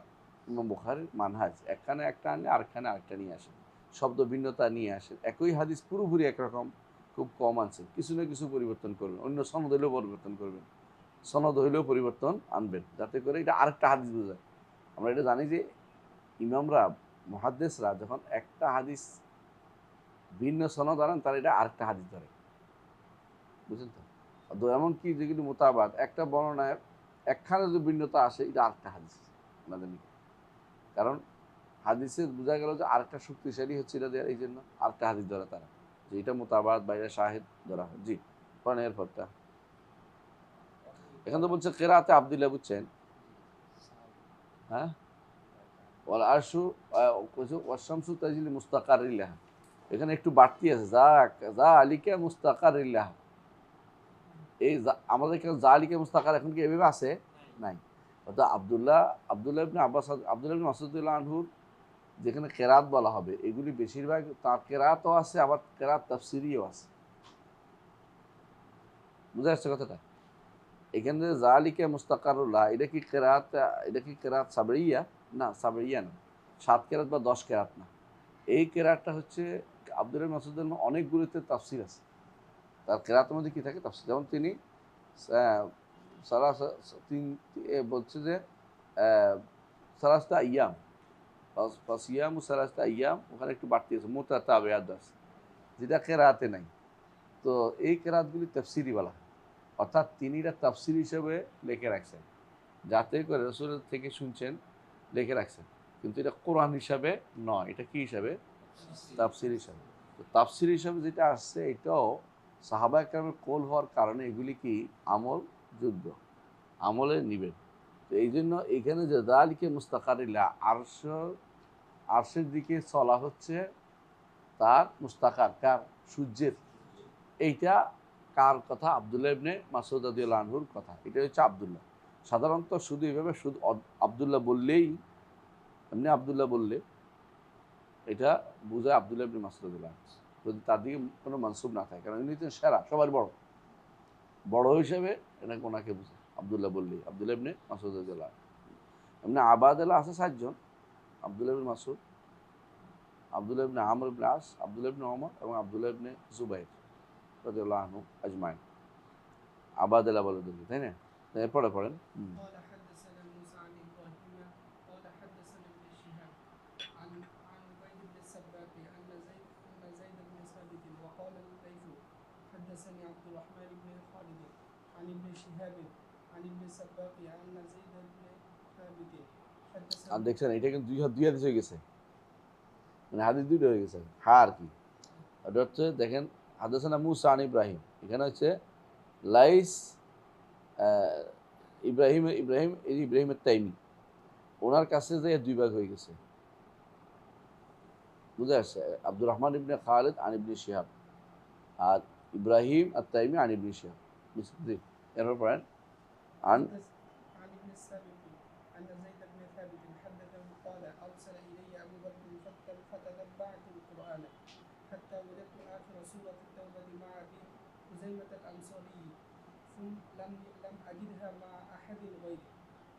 ইমাম বুখারীর মানহাজ, একখানে একটা আনলে আরেকখানে আরেকটা নিয়ে আসেন, শব্দ ভিন্নতা নিয়ে আসেন। একই হাদিস পুরোপুরি একরকম খুব কম আনছেন, কিছু না কিছু পরিবর্তন করবেন, অন্য সনদ হইলেও পরিবর্তন করবেন, সনদ হইলেও পরিবর্তন আনবেন, যাতে করে এটা আরেকটা হাদিস বোঝায়। আমরা এটা জানি যে ইমামরা, মুহাদ্দিসরা যখন একটা হাদিস ভিন্ন সনদ আনেন, তারা এটা আরেকটা হাদিস ধরে, বুঝলেন তো? এমনকি যেগুলি মোতাবাত, একটা বর্ণনায় একখানে যদি ভিন্নতা আসে, এটা আরেকটা হাদিস আমাদের নিকট। কারণ হাদিসে বোঝা গেল যে আরেকটা শক্তিশালী হচ্ছে এটা দেওয়ার, এই জন্য আরেকটা হাদিস ধরে তারা, যে এটা মোতাবাত বা এটা শাহিদ ধরা হয়। জি, পড়েন এরপরটা। এখন তো বলছে কেরাতে আব্দুল্লাহ, বুঝছেন? হ্যাঁ, ওয়াল আরশু ওয়াশামসু তাজরি মুস্তাকারিল্লাহ, এখানে একটু বাড়তি আছে, যা আলিকা মুস্তাকারিল্লাহ। এই আমাদের এখানে যা আলিকা মুস্তাকার এখন কি এভাবে আছে? নাই। অর্থাৎ আব্দুল্লাহ ইবনে আব্বাস, আব্দুল্লাহ ইবনে মাসউদুল্লাহ আনহুর যেখানে কেরাত বলা হবে, এগুলি বেশিরভাগ তার কেরাতও আছে, আবার কেরাত তাফসিরিও আছে। বুঝা যাচ্ছে কথাটা? এখানে জালিকা মুস্তাকারুল্লাহ, এটা কি কেরাত সাবরিয়া? না, সাবরিয়া না, 7 কেরাত বা 10 কেরাত না। এই কেরাতটা হচ্ছে আব্দুল্লাহ মাসউদের অনেকগুলিতে তাফসির আছে। তার কেরাতের মধ্যে কি থাকে? তাফসির। যেমন তিনি বলছে যে সালাসতা আইয়াম, ফাসিয়ামু সালাসতা আইয়াম, ওখানে একটু বাড়তি আছে, মুতাতাবিআত আছে, যেটা কেরাতে নাই। তো এই কেরাতগুলি তাফসিরি বলা হয়, অর্থাৎ তিনি এটা তাফসির হিসেবে লিখে রাখছেন, যাতে করে রাসূলের থেকে শুনছেন, লিখে রাখছেন, কিন্তু এটা কোরআন হিসাবে নয়। এটা কি হিসাবে? তাফসির হিসাবে। তো তাফসির হিসাবে যেটা আসছে, এটাও সাহাবা একরামের কোল হওয়ার কারণে এগুলি কি আমলযোগ্য, আমলে নিবেন। তো এই জন্য এখানে যে যালিকা মুস্তাকারিল্লাহ, আরশের দিকে চলা হচ্ছে তার মুস্তাকার, কার? সূর্যের। এইটা কার কথা? আব্দুল্লাহ ইবনে মাসউদ রাদিয়াল্লাহু আনহুর কথা। এটা হচ্ছে আব্দুল্লাহ। সাধারণত শুধু এইভাবে শুধু আব্দুল্লাহ বললেই, এমনি আব্দুল্লাহ বললে এটা বোঝায় আব্দুল্লাহ ইবনে মাসউদ রাদিয়াল্লাহু আনহু, যদি তার দিকে কোনো মানসুব না থাকে, কারণ উনি তো সেরা, সবার বড় হিসেবে এটাকে ওনাকে বোঝায় আব্দুল্লাহ বললেই, আব্দুল্লাহ ইবনে মাসউদ রাদিয়াল্লাহু আনহু। এমনি আবাদুল্লাহ আছে 7 জন, আব্দুল্লাহ ইবনে মাসউদ, আব্দুল্লাহ ইবনে আমর ইবনে আস, আব্দুল্লাহ ইবনে ওমর এবং আব্দুল্লাহ ইবনে জুবাইর রাদিয়াল্লাহু আনহু আজমাইন। আবাদেলা বলে দিল, তাই না? এরপরে পড়েন। قال حدثنا موسى عن ابراهيم قال حدثنا ابن شهاب عن عبيد بن السباق ان زيد بن ثابت وقال الليث حدثني عبد الرحمن بن خالد عن ابن شهاب عن ابن السباق ان زيد بن ثابت আর حدثني দেখছেন এটা কিন্তু দুই হাদিস হয়ে গেছে, মানে হাদিস দুইটা হয়ে গেছে। আর কি এটা হচ্ছে দেখেন, হাদাসানা মুসা আন ইব্রাহিম, এখানে হচ্ছে লাইস ইব্রাহিমের তাইমি, ওনার কাছে যে দুই ভাগ হয়ে গেছে, বুঝে আসছে? আব্দুর রহমান ইবনে খালিদ আন ইবনে শিহাব, আর ইব্রাহিম আর তাইমি আন ইবনে শিহাব। বুঝতে? এরপর পড়েন। আন عن ابن السابق أن زيد بن ثابت حدثه قال أرسل إلي أبو بكر فتتبعت القرآن حتى وجدت آخر سورة التوبة مع أبي خزيمة الأنصاري ثم لم أجدها مع أحد غيره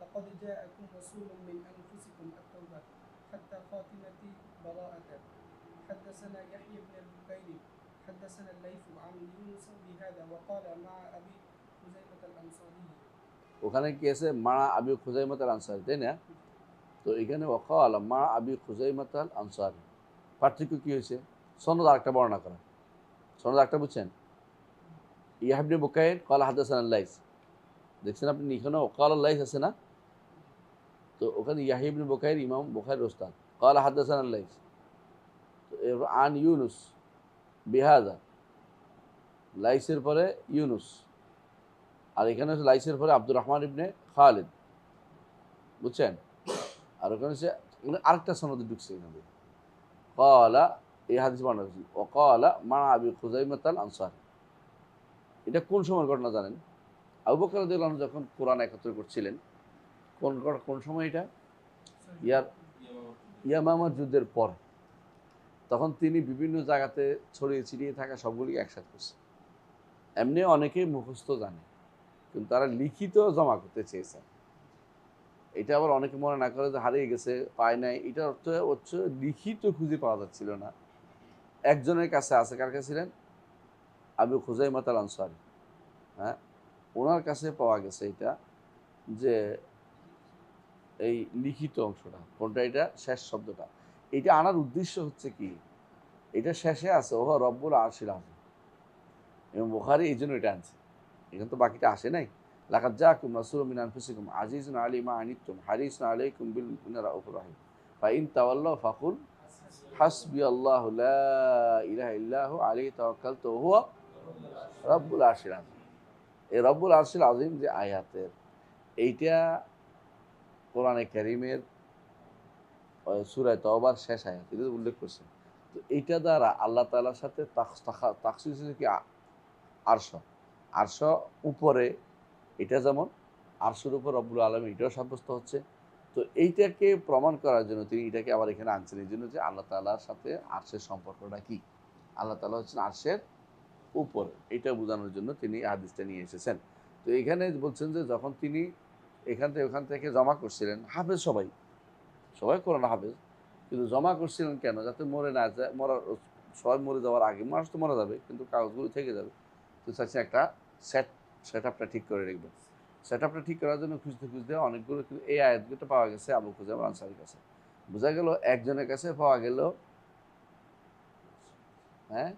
لقد جاءكم رسول من أنفسكم التوبة حتى خاتمة براءة. حدثنا يحيى بن بكير حدثنا الليث عن يونس بهذا وقال مع أبي خزيمة الأنصاري. ওখানে কি আছে? মা আবি খুজাইমাত আল আনসারি, তাই না? তো এখানে ওয়াকাল মা আবি খুজাইমাত আল আনসারি, পার্থক্য কি হয়েছে? সনদ আরেকটা বর্ণনা করা, সনদ আরেকটা বুঝছেন? ইয়াহবনে বুকাইর কাল হাদাসান লাইস, দেখছেন আপনি এখানে ওকাল লাইস আছে না? তো ওখানে ইয়াহিবনে বুকাইর ইমাম বুখারীর ওস্তাদ, কাল হাদাসান লাইস। তো এরপর আন ইউনুস বিহাদা, লাইসের পরে ইউনুস, আর এখানে হচ্ছে লাইসের পরে আব্দুর রহমান ইবনে খালিদ, বুঝছেন? আর ওখানে হচ্ছে আরেকটা সনদে ঢুকছে এখানে, কালা, এই হাদিস বর্ণনা করছি, ও কালা মা আবি খুজাইমাত আল আনসারি। এটা কোন সময়ের ঘটনা জানেন? আবু বকর রাদিয়াল্লাহু আনহু যখন কোরআন একত্র করছিলেন, কোন সময় এটা? ইয়ামামার যুদ্ধের পর। তখন তিনি বিভিন্ন জায়গাতে ছড়িয়ে ছিটিয়ে থাকা সবগুলি একসাথে করছে। এমনি অনেকেই মুখস্থ জানে, কিন্তু তারা লিখিত জমা করতে চেয়েছেন। এটা আবার অনেকে মনে না করে যে হারিয়ে গেছে, পায় নাই। এটার অর্থ হচ্ছে লিখিত খুঁজে পাওয়া যাচ্ছিল না। একজনের কাছে আছে, কার কাছে ছিলেন? আবু খুজাইমাত আল আনসারি, হ্যাঁ, ওনার কাছে পাওয়া গেছে এটা, যে এই লিখিত অংশটা কোনটা, এটা শেষ শব্দটা। এটা আনার উদ্দেশ্য হচ্ছে কি, এটা শেষে আছে ওহ রব্বুল আরশিল আযীম, এবং বুখারী এই জন্য এটা আনছে। এখানে তো বাকিটা আসে নাই। লাকাদ জাআকুম রাসূলুম মিন আনফুসিকুম আজিজুন আলাইহি মা আনিতুম হারিসুন আলাইকুম বিল মুমিনিনা রাউফুর রাহিম ফা ইন তাওয়াল্লাউ ফাকুল হাসবিয়াল্লাহু লা ইলাহা ইল্লাহু আলাইহি তাওয়াক্কালতু ওয়া হুয়া রব্বুল আরশিল আযীম। এই রব্বুল আরশিল আযীম যে আয়াতের, এইটা কোরআনে কারীমের সূরা তাওবার শেষ আয়াত, এটা উল্লেখ করছে। তো এইটা দ্বারা আল্লাহ তাআলার সাথে তাখসিস হচ্ছে কি, আরশ উপরে, এটা যেমন আরশের উপর রব্বুল আলামিন, এটাও সাব্যস্ত হচ্ছে। তো এইটাকে প্রমাণ করার জন্য তিনি এটাকে আবার এখানে আনছেন, এই জন্য যে আল্লাহ তাআলার সাথে আরশের সম্পর্কটা কি, আল্লাহ তাআলা হচ্ছেন আরশের উপরে, এটা বোঝানোর জন্য তিনি হাদিসটা নিয়ে এসেছেন। তো এখানে বলছেন যে যখন তিনি ওখান থেকে জমা করছিলেন, হাফেজ সবাই কোরআন হাফেজ, কিন্তু জমা করছিলেন কেন? যাতে মরে না যায়, সবাই মরে যাওয়ার আগে, মানুষ তো মারা যাবে কিন্তু কাগজগুলো থেকে যাবে। তো চাচ্ছি একটা সেট আপটা ঠিক করে রাখবেন। সেট আপটা ঠিক করার জন্য খুঁজতে অনেকগুলো, কিন্তু এই আয়াতগুলো পাওয়া গেছে আবু খুজাইমা আনসারীর কাছে। বোঝা গেল একজনের কাছে পাওয়া গেল, হ্যাঁ,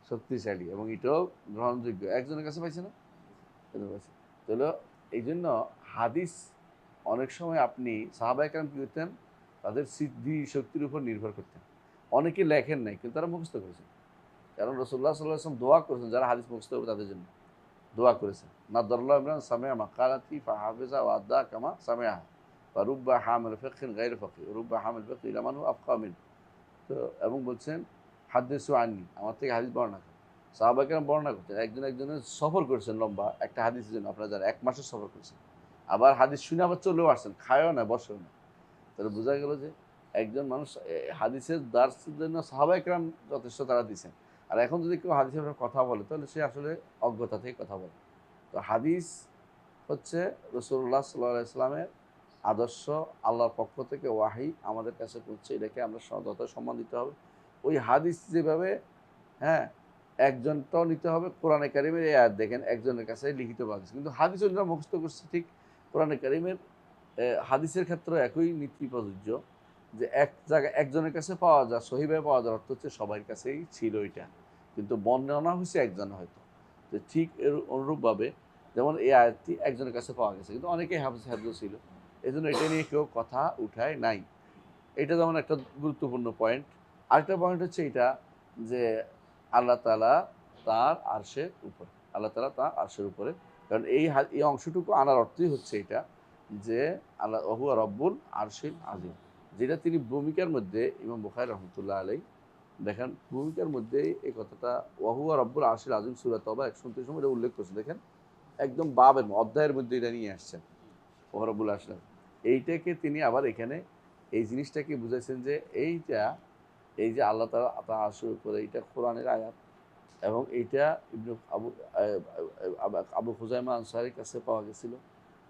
শক্তিশালী এবং এটাও গ্রহণযোগ্য। একজনের কাছে পাইছে না, তাহলে এই জন্য হাদিস অনেক সময় আপনি সাহাবায়ে কেরাম কি করতেন, তাদের সিদ্ধি শক্তির উপর নির্ভর করতেন। অনেকে লেখেন নাই, কিন্তু তারা মুখস্থ করেছেন। কারণ রাসূলুল্লাহ সাল্লাল্লাহু আলাইহি ওয়াসাল্লাম দোয়া করেছেন যারা হাদিস মুখস্থ হবে তাদের জন্য, দোয়া করেছেন। নাদারাল্লাহু ইমরান সামিআ মাকালাতি ফাহাফিজা ওয়া আদ্দা কামা সামিআহা ওয়া রুব্বা হামিল ফিকহিন গায়র ফাকিহ ওয়া রুব্বা হামিল ফিকহি ইলা মান হুয়া আফকাহ মিন। তো এবং বলছেন হাদিসু আননি, আমার থেকে হাদিস বর্ণনা করেন। সাহাবায়ে কেরাম বর্ণনা করতেন, একজনের সফর করেছেন লম্বা একটা হাদিসের জন্য, আপনারা যারা 1 মাসের সফর করেছেন, আবার হাদিস শুনে আবার চলেও আসছেন, খায়ও না বসেও না। তাহলে বোঝা গেল যে একজন মানুষ হাদিসের দার্সের জন্য সাহাবায়ে কেরাম যথেষ্ট তারা দিয়েছেন। আর এখন যদি কেউ হাদিসের ব্যাপারে কথা বলে, তাহলে সে আসলে অজ্ঞতা থেকে কথা বলে। তো হাদিস হচ্ছে রাসূলুল্লাহ সাল্লাল্লাহু আলাইহি ওয়াসাল্লামের আদর্শ আল্লাহর পক্ষ থেকে ওয়াহি আমাদের কাছে পৌঁছে, এটাকে আমরা যত সম্মান দিতে হবে। ওই হাদিস যেভাবে, হ্যাঁ, একজনটাও নিতে হবে। কোরআনে কারিমের এই আয়াত দেখেন একজনের কাছে লিখিত পাওয়া গেছে, কিন্তু হাদিস অন্যরা মুখস্থ করছে ঠিক। কোরআনে কারিমের হাদিসের ক্ষেত্রে একই নীতি প্রযোজ্য, যে এক জায়গায় একজনের কাছে পাওয়া যায়, সহিভাবে পাওয়া যাওয়ার অর্থ হচ্ছে সবার কাছেই ছিল এটা, কিন্তু বর্ণনা হয়েছে একজন হয়তো। তো ঠিক এর অনুরূপভাবে যেমন এই আয়াতটি একজনের কাছে পাওয়া গেছে, কিন্তু অনেকেই হাফেজ ছিল, এই জন্য এটা নিয়ে কেউ কথা উঠায় নাই। এটা যেমন একটা গুরুত্বপূর্ণ পয়েন্ট। আরেকটা পয়েন্ট হচ্ছে এটা, যে আল্লাহ তাআলা তার আরশের উপরে, আল্লাহ তাআলা তার আরশের উপরে। কারণ এই অংশটুকু আনার অর্থই হচ্ছে এটা, যে আল্লাহ হুয়া রব্বুল আরশিল আজিম, যেটা তিনি ভূমিকার মধ্যে ইমাম বুখারী রহমতুল্লাহ আলাইহি দেখেন ভূমিকার মধ্যে এই কথাটা ওয়াহুয়া রব্বুল আরশিল আজিম সূরা তওবা 129 সময় এটা উল্লেখ করছে। দেখেন একদম বাবের অধ্যায়ের মধ্যে এটা নিয়ে আসছেন, ওয়া রব্বুল আরশিল। এইটাকে তিনি আবার এখানে এই জিনিসটাকে বুঝাইছেন যে এই যে আল্লাহ তাআলা তার আরশের উপরে, এটা কোরআনের আয়াত, এবং এইটা ইবনে আবু খুজাইমা আনসারীর কাছে পাওয়া গেছিল।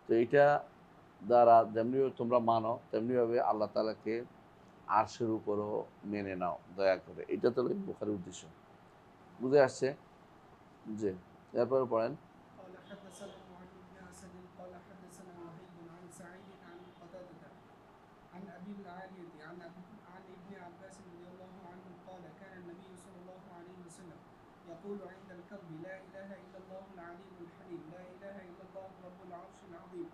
তো এইটা দ্বারা যেমনি তোমরা মানো, তেমনিভাবে আল্লাহ তাআলাকে আরশের উপরও মেনে নাও দয়া করে। এটা তো বুখারীর উদ্দেশ্য। বুঝে আসছে? জি, এরপরে পড়েন। قال حدثنا معاذ بن اسد قال حدثنا وهيب عن سعيد عن قتادة عن ابي العالية عن ابن عباس رضي الله عنه قال كان النبي صلى الله عليه وسلم يقول عند الكرب لا اله الا الله العليم الحليم لا اله الا الله رب العرش العظيم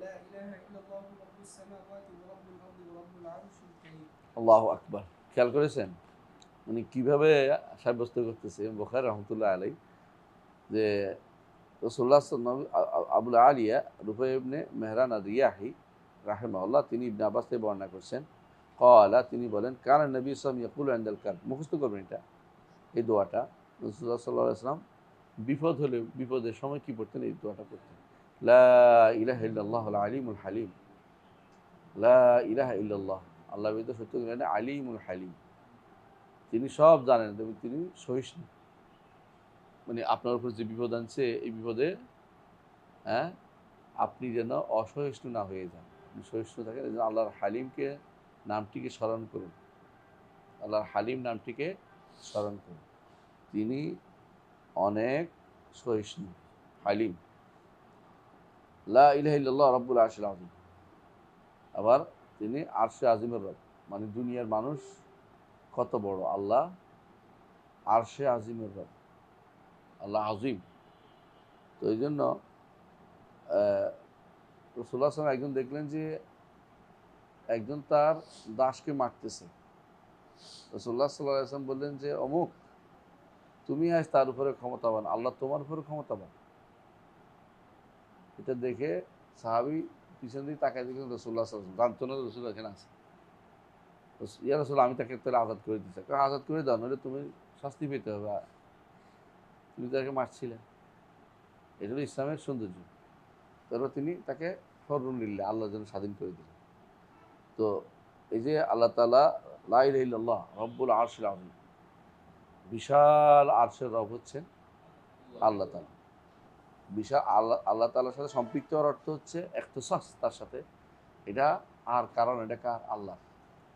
لا اله الا الله رب السماوات ورب الارض ورب العرش الكريم। আল্লাহু আকবার। খেয়াল করেছেন উনি কিভাবে সাব্যস্ত করতেছে বুখারী রহমতুল্লাহ আলাইহি, যে রাসূলুল্লাহ সাল্লাল্লাহু আবুল আলিয়া রুফাই ইবনে মেহরান আর-রিয়াহি রাহিমাহুল্লাহ তিনি ইবনে আব্বাস থেকে বর্ণনা করছেন, ক্বালা তিনি বলেন কানা নবী সাল্লাল্লাহু আলাইহি ওয়াসাল্লাম ইয়াকুলু ইনদাল কারব, মুখস্থ করবেন এটা, এই দোয়াটা রাসূলুল্লাহ সাল্লাল্লাহু আলাইহি ওয়াসাল্লাম বিপদ হলে, বিপদের সময় কি পড়তেন? এই দোয়াটা পড়তেন, লা ইলাহা ইল্লাল্লাহুল আলিমুল হালিম, লা ইলাহা ইল্লাল্লাহ, আল্লাহ ব্যতীত সত্য কেউ নেই, আলিমুল হালিম, তিনি সব জানেন এবং তিনি সহিষ্ণু। মানে আপনার উপর যে বিপদ আনছে এই বিপদে, হ্যাঁ, আপনি যেন অসহিষ্ণু না হয়ে যান, আপনি সহিষ্ণু থাকেন। এই জন্য আল্লাহর হালিমকে নামটিকে স্মরণ করুন, আল্লাহর হালিম নামটিকে স্মরণ করুন, তিনি অনেক সহিষ্ণু, হালিম। লা ইলাহা ইল্লাল্লাহ রব্বুল আরশিল আযীম, আবার তিনি আরশে আজিমের রব, মানে দুনিয়ার মানুষ কত বড়, আল্লাহ আরশে আজিমের রব, আল্লাহ আজিম। তো এই জন্য রাসূলুল্লাহ সাল্লাল্লাহু আলাইহি ওয়াসাল্লাম একজন দেখলেন যে একজন তার দাসকে মারতেছে। রাসূলুল্লাহ সাল্লাল্লাহু আলাইহি ওয়াসাল্লাম বললেন যে অমুক, তুমি আজ তার উপরে ক্ষমতাবান, আল্লাহ তোমার উপরে ক্ষমতাবান। এটা দেখে সাহাবী পিছন দিকে তাকায় দেখলেন রাসূলুল্লাহ সাল্লাল্লাহু আলাইহি ওয়াসাল্লাম, জানতো না রাসূল এখানে আছে। ইয়া রাসূল, আমি তাকে তাহলে আজাদ করে দিচ্ছি। আজাদ করে দাও, নইলে তুমি শাস্তি পেতে হবে, তুমি তাকে মারছিলে। এটা হলো ইসলামের সৌন্দর্য। তারপর তিনি তাকে হররুল্লাহ, আল্লাহর জন্য স্বাধীন করে দিলেন। তো এই যে আল্লাহ তাআলা লা ইলাহা ইল্লাল্লাহ রব্বুল আরশিল আযীম, বিশাল আরশের রব হচ্ছেন আল্লাহ তাআলা। বিশাল আল্লাহ তাআলার সাথে সম্পৃক্ত হওয়ার অর্থ হচ্ছে ইখতিসাস তার সাথে, এটা আর কারণ, এটা কার? আল্লাহ,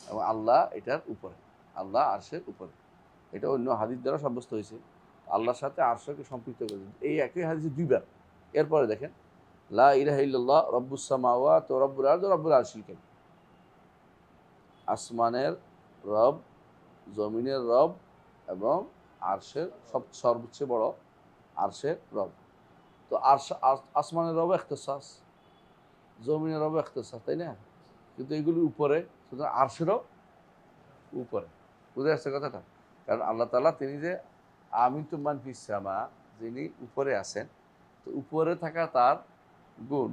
এবং আল্লাহ এটার উপরে, আল্লাহ আরশের উপরে। এটা অন্য হাদিস দ্বারা সাব্যস্ত হয়েছে, আল্লাহর সাথে আরশকে সম্পৃক্ত করে। এই একই হাদিসে দুইবার। এরপরে দেখেন লা ইলাহা ইল্লাল্লাহ রব্বুস সামাওয়াতি ওয়া রব্বুল আরদি ওয়া রব্বুল আরশিল কারীম, আসমানের রব, জমিনের রব, এবং আরশের সর্বোচ্চ বড় আরশের রব। তো আসমানের রব ইখতিসাস, জমিনের রব ইখতিসাস, তাই না? কিন্তু এগুলির উপরে, সুতরাং আরশেরও উপরে। বুঝে আসছে কথাটা? কারণ আল্লাহ তাআলা তিনি যে আমিনতু মান ফিস সামা, যিনি উপরে আছেন, তো উপরে থাকা তার গুণ।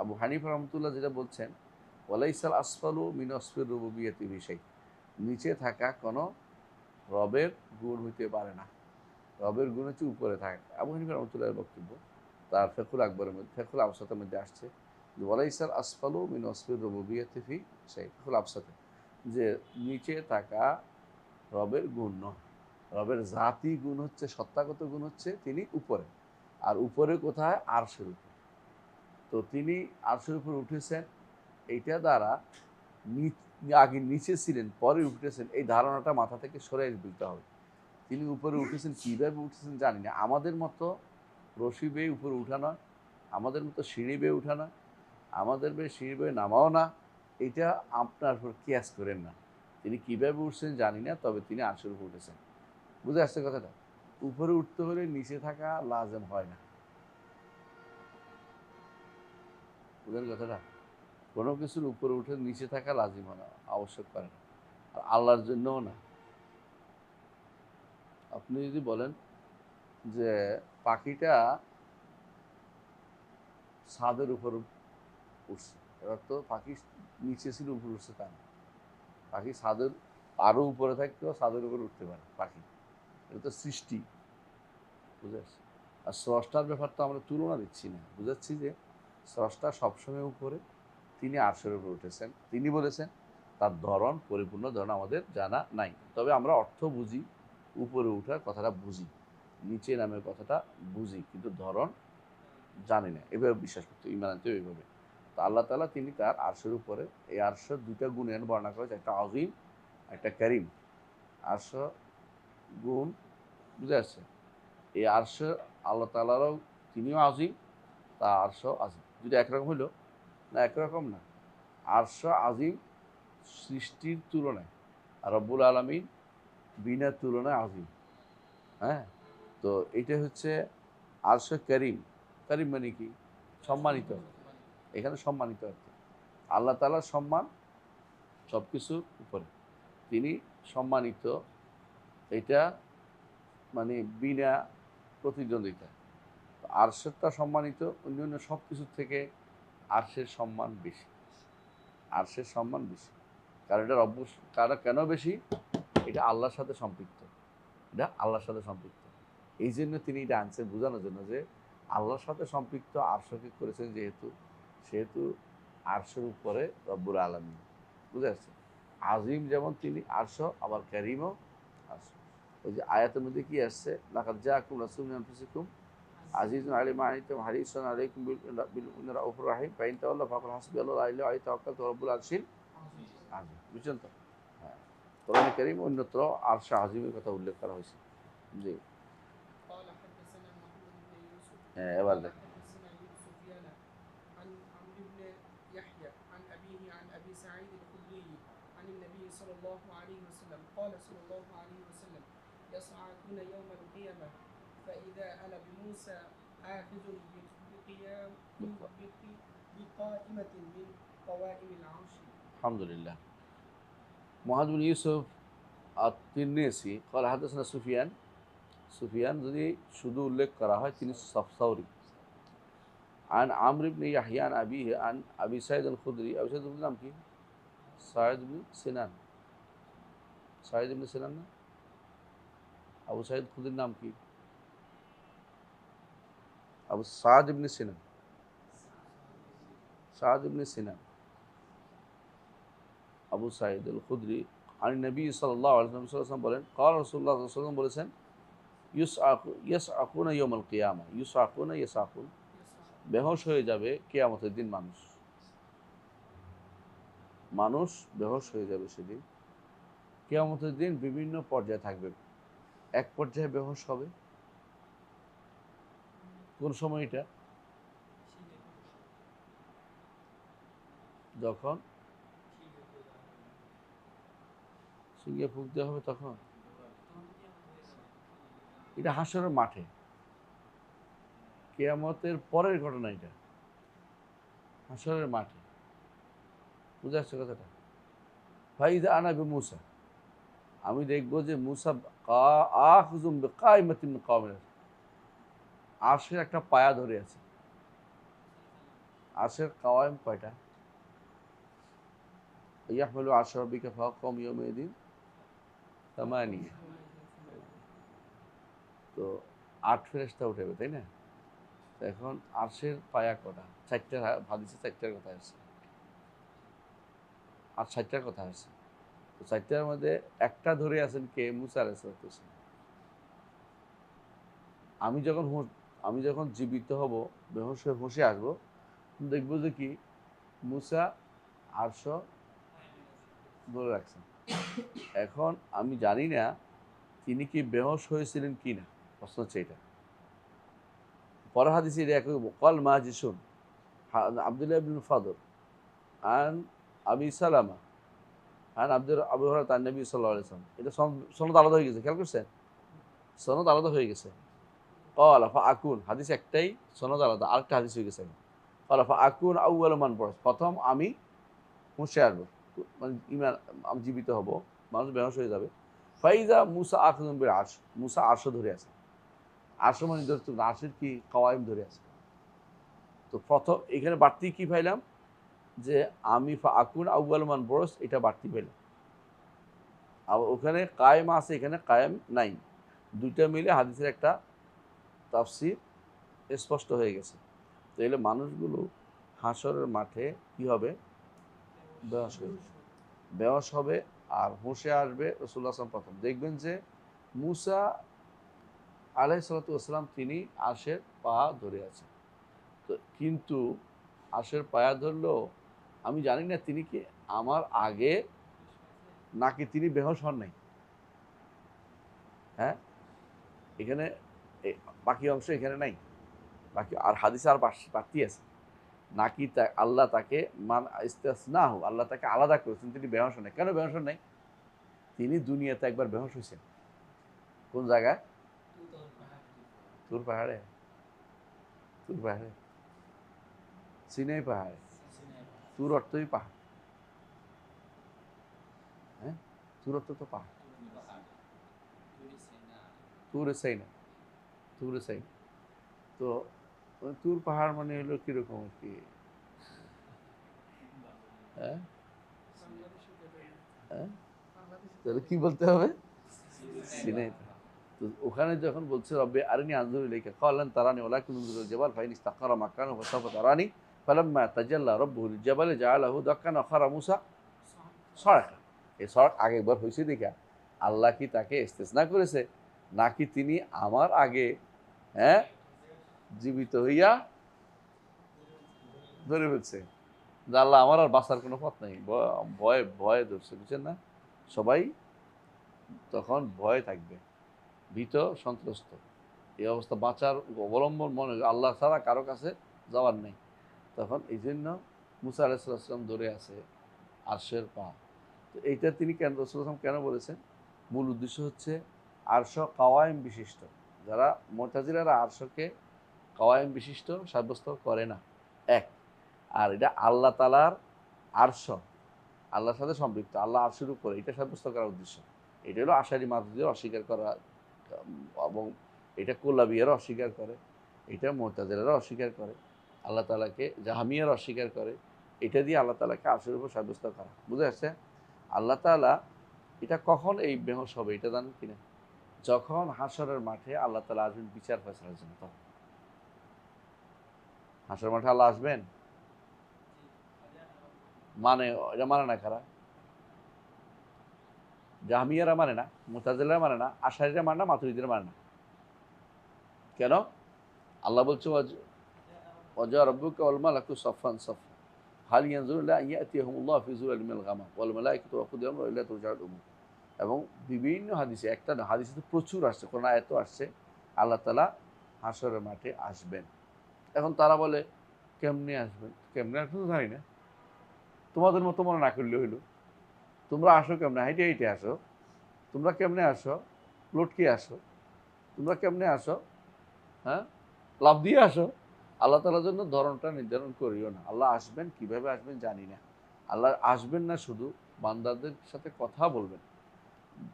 আবু হানিফা রহমতুল্লাহ যেটা বলছেন, ওয়ালাইসাল আসফালু মিন আসফির রুবুবিয়্যাতি বিশাই, নিচে থাকা কোনো রবের গুণ হইতে পারে না, রবের গুণ হচ্ছে উপরে থাকা। আবু হানিফা রহমতুল্লাহের বক্তব্য তার ফিকহুল আকবরের মধ্যে, ফিকহুল আবসাতের মধ্যে আসছে যে ওয়ালাইসাল আসফালু মিন আসফির রুবুবিয়্যাতি ফি শাই, ফিকহুল আবসাতে, যে নিচে থাকা রবের গুণ নয়, রবের জাতি গুণ হচ্ছে, সত্তাগত গুণ হচ্ছে তিনি উপরে। আর উপরে কোথায়? আরশের উপর। তো তিনি আরশের উপর উঠেছেন, এইটা দ্বারা আগে নিচে ছিলেন পরে উঠেছেন, এই ধারণাটা মাথা থেকে সরে দিতে হবে। তিনি উপরে উঠেছেন, কীভাবে উঠেছেন জানি না। আমাদের মতো রশি বেয়ে উপরে উঠা নয়, আমাদের মতো সিঁড়ি বেয়ে উঠা না, আমাদের বেয়ে সিঁড়ি বেয়ে নামাও না। এটা আপনার উপর কিয়াস করেন না। তিনি কীভাবে উঠছেন জানি না, তবে তিনি আরশের উপর উঠেছেন। বুঝে আসছে কথাটা? উপরে উঠতে হলে নিচে থাকা লাজেম হয় না। বুঝলেন কথাটা? কোনো কিছুর উপরে উঠে নিচে থাকা লাজিম হয় না, আবশ্যক করে না। আর আল্লাহর জন্যও না। আপনি যদি বলেন যে পাখিটা ছাদের উপর উঠছে, এবার তো পাখি নিচে ছিল উপরে উঠছে তা না। পাখি ছাদের আরও উপরে থাকতেও ছাদের উপরে উঠতে পারে পাখি। এটা তো সৃষ্টি, বুঝে আসছে? আর স্রষ্টার ব্যাপার তো আমরা তুলনা দিচ্ছি না, বুঝাচ্ছি যে স্রষ্টা সবসময় উপরে, তিনি আরশের উপরে উঠেছেন। তিনি বলেছেন, তার ধরন, পরিপূর্ণ ধরন আমাদের জানা নাই, তবে আমরা অর্থ বুঝি, উপরে উঠার কথাটা বুঝি, নিচে নামের কথাটা বুঝি, কিন্তু ধরন জানি না। এভাবে বিশ্বাস করতে ইমান আনতে এইভাবে। তো আল্লাহ তাআলা তিনি তার আরশের উপরে, এই আরশের দুইটা গুণের বর্ণনা করেছে, একটা আজিম, একটা কারিম। আরশ গুণ, বুঝে আসছে? এই আরশ আল্লাহ তাআলারও, তিনিও আজিম, তা আরশ আজিম। দুটো একরকম হইল না? একরকম না। আরশ আজিম সৃষ্টির তুলনায়, আর রব্বুল আলামিন বিনা তুলনায় আজিম। হ্যাঁ, তো এইটা হচ্ছে আরশ করিম। করিম মানে কি? সম্মানিত। এখানে সম্মানিত আর কি। আল্লাহ তাআলার সম্মান সব কিছুর উপরে, তিনি সম্মানিত। এটা মানে বিনা প্রতিদ্বন্দ্বিতা। আরশেরটা সম্মানিত, অন্যান্য সব কিছুর থেকে আরশের সম্মান বেশি। আরশের সম্মান বেশি, কারণ এটা কারণ কেন বেশি? এটা আল্লাহর সাথে সম্পৃক্ত। এটা আল্লাহর সাথে সম্পৃক্ত। এই জন্য তিনি এটা আনছেন বোঝানোর জন্য যে আল্লাহর সাথে সম্পৃক্ত আরশকে করেছেন, সেহেতু আরশের উপরে রব্বুল আলামিন। বুঝে আসছে? আজিম যেমন তিনি আরশ, আবার কারীমও আরশ। ওই যে আয়াতের মধ্যে কি আসছে, লাকাদ জাআকুম রাসূলুম মিন আনফুসিকুম আজিজুন আলাইহি মা আনিতুম হারিসুন আলাইকুম বিল মুমিনিনা রাউফুর রাহিম ফাইন তাওয়াল্লাউ ফাকুল হাসবিয়াল্লাহু লা ইলাহা ইল্লা হুয়া তাওয়াক্কালতু রাব্বুল আরশিল আজিম। বুঝছেন তো? হ্যাঁ, কোরআনে কারীম অন্যত্র আরশ আজিমের কথা উল্লেখ করা হয়েছে। জি, قال حدثنا محمد بن يوسف হ্যাঁ, এবার قال দেখেন। حدثنا ابن سفيان عن عمرو بن يحيى عن أبيه عن أبي سعيد الخدري عن النبي صلى الله عليه وسلم قال صلى الله عليه وسلم يصعدون يوم القيامة فإذا أنا بموسى آخذ بقائمة من قوائم العرش. আলহামদুলিল্লাহ। মুহাম্মদ বিন ইউসুফ আত-তিরমিজি قال حدثنا সুফিয়ান। সুফিয়ান যদি শুধু উল্লেখ করা হয়, তিনি সাউরি। عن عمرو بن يحيى عن أبيه عن أبي سعيد الخدري। أبي سعيد الخدري নাম কি? সাঈদ ইবনে সিনান। সাঈদ ইবনে সিনান না? আবু সাঈদ খুদরির নাম কি? আবু সাদ ইবনে সিনান। সাদ ইবনে সিনান, আবু সাঈদ আল খুদরি। আন নবী সাল্লাল্লাহু আলাইহি ওয়াসাল্লাম বলেন, ক্বাল রাসূলুল্লাহ সাল্লাল্লাহু আলাইহি ওয়াসাল্লাম বলেছেন, ইয়াসআকুনা ইয়াউমাল কিয়ামা। ইয়াসাকুন, বেহুশ হয়ে যাবে কিয়ামতের দিন মানুষ। মানুষ বেহুশ হয়ে যাবে সেদিন। কিয়ামতের দিন বিভিন্ন পর্যায়ে থাকবে। এক পর্যায়ে বেহুশ হবে। কোন সময় এটা? যখন সিংহে ফুঁক দেওয়া হবে তখন। এটা হাসরের মাঠে, কিয়ামতের পরের ঘটনা এটা, হাসরের মাঠে। বুঝে আসছে কথাটা? ফাইদা আনা বিমূসা, আমি দেখবো যে মুসা আখিযুম বিকাইমাতিন মিন কওমিহি, আরশের একটা পায়া ধরে আছে। আরশের কাওয়াইম কয়টা? ইয়াহমিলু আরশা রাব্বিকা ফাওকাহুম ইয়াওমাইযিন সামানিয়া। তো 8 ফেরেশতা উঠবে, তাই না? এখন আরশের পায়া কটা? 4টা। হাদিসে 4টার কথা আছে, আর 4টার কথা আছে। তো 4টার মধ্যে একটা ধরে আছেন কে? মুসা আলাইহিস সালাম। আমি যখন জীবিত হব, বেহুশ হয়ে হুঁশে আসবো, দেখবো যে কি মুসা আরশ ধরে রাখছেন। এখন আমি জানি না তিনি কি বেহোশ হয়েছিলেন কি না, প্রশ্ন হচ্ছে এটা। পরে হাদিসে এটা একই কল মাজিসুন আব্দুল্লাহ ইবনে ফাদল আন আবি সালামা আন আবু হুরায়রা তান নবী সাল্লাল্লাহু আলাইহি ওয়াসাল্লাম। এটা সনদ আলাদা হয়ে গেছে, খেয়াল করছেন? সনদ আলাদা হয়ে গেছে। ক্বালা ফাআকুন, হাদিস একটাই, সনদ আলাদা, আরেকটা হাদিস হয়ে গেছে। ক্বালা ফাআকুন আউয়ালু মান বু'ইস, প্রথম আমি মুসে আসবো, মানে ইমান, আমি জীবিত হব, মানুষ বেহুশ হয়ে যাবে। ফাইজা মুসা আখিযুন বিল আরশ, মুসা আরশ ধরে আছে। আরশ মানে ধরতে আরশের কি কাওয়াইম ধরে আছে। তো প্রথম এখানে বাড়তি কি পাইলাম যে আমি ফাআকুন আউয়ালু মান বু'ইস, এটা বাড়তি পাইলাম। আবার ওখানে কায়েম আছে, এখানে কায়েম নাই। দুইটা মিলে হাদিসের একটা তাফসীর স্পষ্ট হয়ে গেছে। তো এলে মানুষগুলো হাসরের মাঠে কি হবে? বেহুশ হবে, বেহুশ হবে আর হুঁশে আসবে রাসূলুল্লাহ সাল্লাল্লাহু আলাইহি ওয়াসাল্লাম প্রথম। দেখবেন যে মুসা আলাইহিস সালাতু ওয়াসসালাম তিনি আরশের পা ধরে আছেন। তো কিন্তু আরশের পায়া ধরলেও আমি জানি না তিনি কি আমার আগে নাকি তিনি বেহুশ হন নাই। হ্যাঁ, এখানে বাকি অংশ এখানে নাই, বাকি আর হাদিসে আর বাড়তি আছে। নাকি আল্লাহ তাকে মান ইস্তাসনাহু, আল্লাহ তাকে আলাদা করেছেন, তিনি বেহুশ হন নাই। কেন বেহুশ হন নাই? তিনি দুনিয়াতে একবার বেহুশ হয়েছেন। কোন জায়গায়? তুর পাহাড়ে। তুর পাহাড়ে, সিনাই পাহাড়ে। তুর অর্থই পাহাড়। হ্যাঁ, তুর অর্থ তো পাহাড়। তুরে সাইনা, তুরে সাইনা। তো তুর পাহাড় মানে হলো কিরকম আর কি? হ্যাঁ, হ্যাঁ, তাহলে কি বলতে হবে? সিনাই পাহাড়। তো ওখানে যখন বলছে রব্বি আরিনি আনজুর ইলাইকা ক্বালান তারানি ওয়ালাকিন উনজুরুল জাবাল ফাইন ইসতাকারা মাকানাহু ফাসাওফা তারানি ফালাম্মা তাজাল্লা রাব্বুহু লিল জাবালি জাআলাহু দাক্কান ওয়া খারা মূসা সাইকা। এই সরাক আগে একবার হয়েছে দেখা আল্লাহ কি তাকে ইস্তেসনা করেছে নাকি তিনি আমার আগে, হ্যাঁ, জীবিত হইয়া ধরে ফেলছে যে আল্লাহ আমার আর বাঁচার কোনো পথ নাই, ভয়ে ভয়ে ধরছে, বুঝছেন না? সবাই তখন ভয়ে থাকবে, ভীত সন্ত্রস্ত। এই অবস্থা বাঁচার অবলম্বন মনে আল্লাহ ছাড়া কারো কাছে যাওয়ার নেই। তখন এই জন্য মুসা আলাইহিস সালাম ধরে আছে আরশের পা। তো এইটা তিনি কেন রাসূলুল্লাহ কেন বলেছেন? মূল উদ্দেশ্য হচ্ছে আরশ কাওয়াইম বিশিষ্ট। যারা মুতাজিলারা আরশকে কাওয়াইম বিশিষ্ট সাব্যস্ত করে না, এক। আর এটা আল্লাহ তাআলার আরশ, আল্লাহর সাথে সম্পৃক্ত, আল্লাহ আরশের উপরে, এটা সাব্যস্ত করার উদ্দেশ্য। এটা হলো আশারি মাতুরিদের অস্বীকার করা, এবং এটা কুল্লাবিয়ারা অস্বীকার করে, এটা মুতাজিলারা অস্বীকার করে, আল্লাহ তাআলাকে জাহমিয়ারা অস্বীকার করে। এটা দিয়ে আল্লাহ তাআলাকে আরশের উপর সাব্যস্ত করা, বুঝে আসছে? আল্লাহ তাআলা এটা কখন এই বেহুশ হবে এটা জানেন কিনা? যখন হাসরের মাঠে আল্লাহ তাআলা আসবেন বিচার ফয়সালার জন্য। তখন হাসরের মাঠে আল্লাহ আসবেন, মানে এটা মানে না কারা? জাহমিয়ারা মানে না, মুতাজিলারা মানে না, আশারীরা মানে না, মাতুরিদীরা মানে না। কেন? আল্লাহ বলছে ওয়াজা রাব্বুকা ওয়াল মালাকু সাফফান সাফফা হাল ইয়ানজুরুনা ইল্লা আন ইয়াতিয়াহুমুল্লাহু ফি যুলালিন মিনাল গামাম ওয়াল মালাইকাতু ওয়া কুদিয়া আমরুহু ইলাইহি তুরজাউল উমুর। এবং বিভিন্ন হাদিসে, একটা না, হাদিসে তো প্রচুর আসছে, কোন আয়াত আসছে আল্লাহ তাআলা হাসরের মাঠে আসবেন। এখন তারা বলে কেমনে আসবেন? কেমনে আসবেন তো জানি না, তোমাদের মতো মনে না করলে হইল। তোমরা আসো কেমনে? হাইটে হাইটে আসো। তোমরা কেমনে আসো? লটকে আসো। তোমরা কেমনে আসো? হ্যাঁ, লাভ দিয়ে আসো। আল্লাহ তাআলার জন্য ধরনটা নির্ধারণ করিও না। আল্লাহ আসবেন, কিভাবে আসবেন জানি না। আল্লাহ আসবেন না শুধু, বান্দাদের সাথে কথা বলবেন।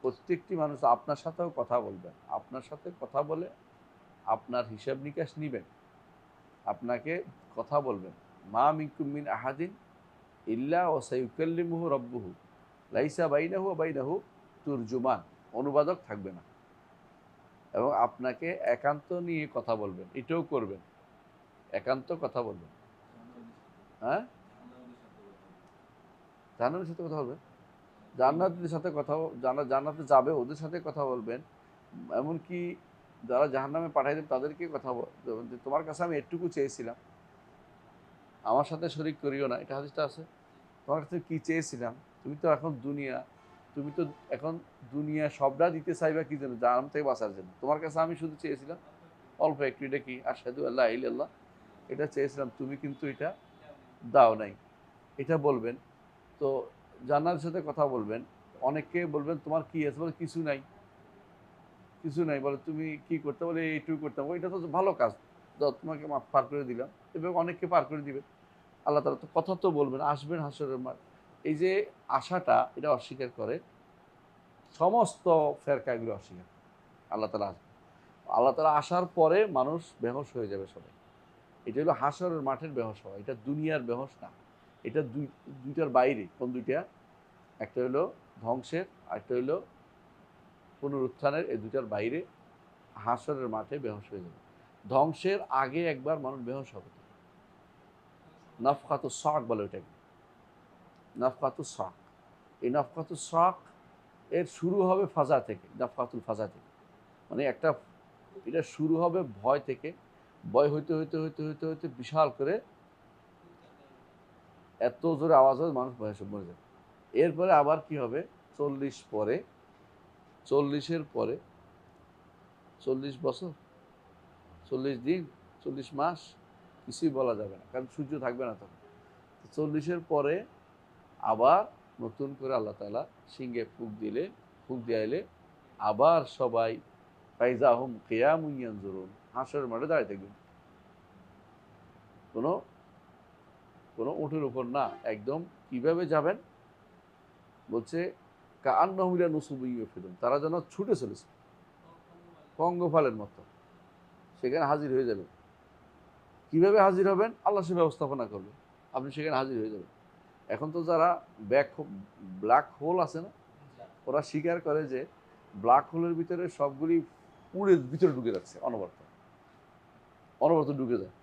প্রত্যেকটি মানুষ আপনার সাথেও কথা বলবেন, আপনার সাথে কথা বলে আপনার হিসাব নিকাশ নিবেন, আপনাকে কথা বলবেন। মা মিনকুম মিন আহাদিন ইল্লা ওয়া সায়ুকাল্লিমুহু রাব্বুহু লাইসা বাইনাহু ওয়া বাইনাহু তুরজুমান, অনুবাদক থাকবে না, এবং আপনাকে একান্ত নিয়ে কথা বলবেন, এটাও করবেন, একান্ত কথা বলবেন। হ্যাঁ, জান্নাতের সাথে কথা বলবেন, জান্নাতীদের সাথে কথা, যারা জান্নাতে যাবে ওদের সাথে কথা বলবেন। এমনকি যারা জাহান্নামে পাঠাই দেন তাদেরকে কথা বলবেন যে তোমার কাছে আমি এটুকু চেয়েছিলাম, আমার সাথে শরীক করিও না, এটা হাদিসটা আছে। তোমার কাছে কি চেয়েছিলাম, তুমি তো এখন দুনিয়া সবটা দিতে চাইবা কি জন্য, জাহান্নাম থেকে বাঁচার জন্য। তোমার কাছে আমি শুধু চেয়েছিলাম অল্প একটু, এটা কি আশহাদু আল্লা ইলাহা ইল্লাল্লাহ, এটা চেয়েছিলাম, তুমি কিন্তু এটা দাও নাই। এটা বলবেন। তো জান্নাতের সাথে কথা বলবেন। অনেককে বলবেন তোমার কি আছে, বলে কিছু নাই, কিছু নাই। বলে তুমি কি করতে, বলে এইটুকু করতাম। এটা তো ভালো কাজ, দাও তোমাকে মাফ পার করে দিলাম। এবং অনেককে পার করে দিবেন আল্লাহ তাআলা। তো কথা তো বলবেন, আসবেন হাসরের মাঠ। এই যে আশাটা, এটা অস্বীকার করে সমস্ত ফেরকাগুলো, অস্বীকার। আল্লাহ তাআলা আসবে, আল্লাহ তাআলা আসার পরে মানুষ বেহোশ হয়ে যাবে সবাই। এটা হলো হাসরের মাঠের বেহোশ হওয়া, এটা দুনিয়ার বেহোশ না। এটা দুইটার বাইরে। কোন দুইটা? একটা হলো ধ্বংসের, আরেকটা হলো পুনরুত্থানের। এই দুইটার বাইরে হাসরের মাঠে বেহোশ হয়ে যাবে। ধ্বংসের আগে একবার মানুষ বেহোশ হবে। নাফখাতুস সাক বলে ওইটাকে, নাফখাতুস সাক। এই নাফখাতুস সাক এর শুরু হবে ফাজা থেকে, নাফখাতুল ফাজা থেকে। মানে একটা, এটা শুরু হবে ভয় থেকে। ভয় হইতে হইতে হইতে হইতে হইতে বিশাল করে এত জোরে আওয়াজ হবে, মানুষ ভয়ে সব মরে যাবে। এরপরে আবার কি হবে, 40 পরে, 40-এর পরে 40 বছর, 40 দিন, 40 মাস, কিছুই বলা যাবে না, কারণ সূর্য থাকবে না তখন। 40-এর পরে আবার নতুন করে আল্লাহ তাআলা সিংহে ফুঁক দিয়ে এলে আবার সবাই ফাইজাহুম কিয়ামুন ইয়ানজুরুন, হাসরের মাঠে দাঁড়িয়ে থাকবেন। কোনো উটের উপর না, একদম কিভাবে যাবেন বলছে, কাআন্নাহুম ইলা নুসুবিন ইউফিদুন, তারা যেন ছুটে চলেছে পঙ্গপালের মতো, সেখানে হাজির হয়ে যাবেন। কিভাবে হাজির হবেন? আল্লাহ সে ব্যবস্থাপনা করবে, আপনি সেখানে হাজির হয়ে যাবেন। এখন তো যারা ব্ল্যাক হোল আছে না, ওরা স্বীকার করে যে ব্ল্যাক হোলের ভিতরে সবগুলি পুড়ে ভিতরে ঢুকে যাচ্ছে, অনবরত ঢুকে যায়।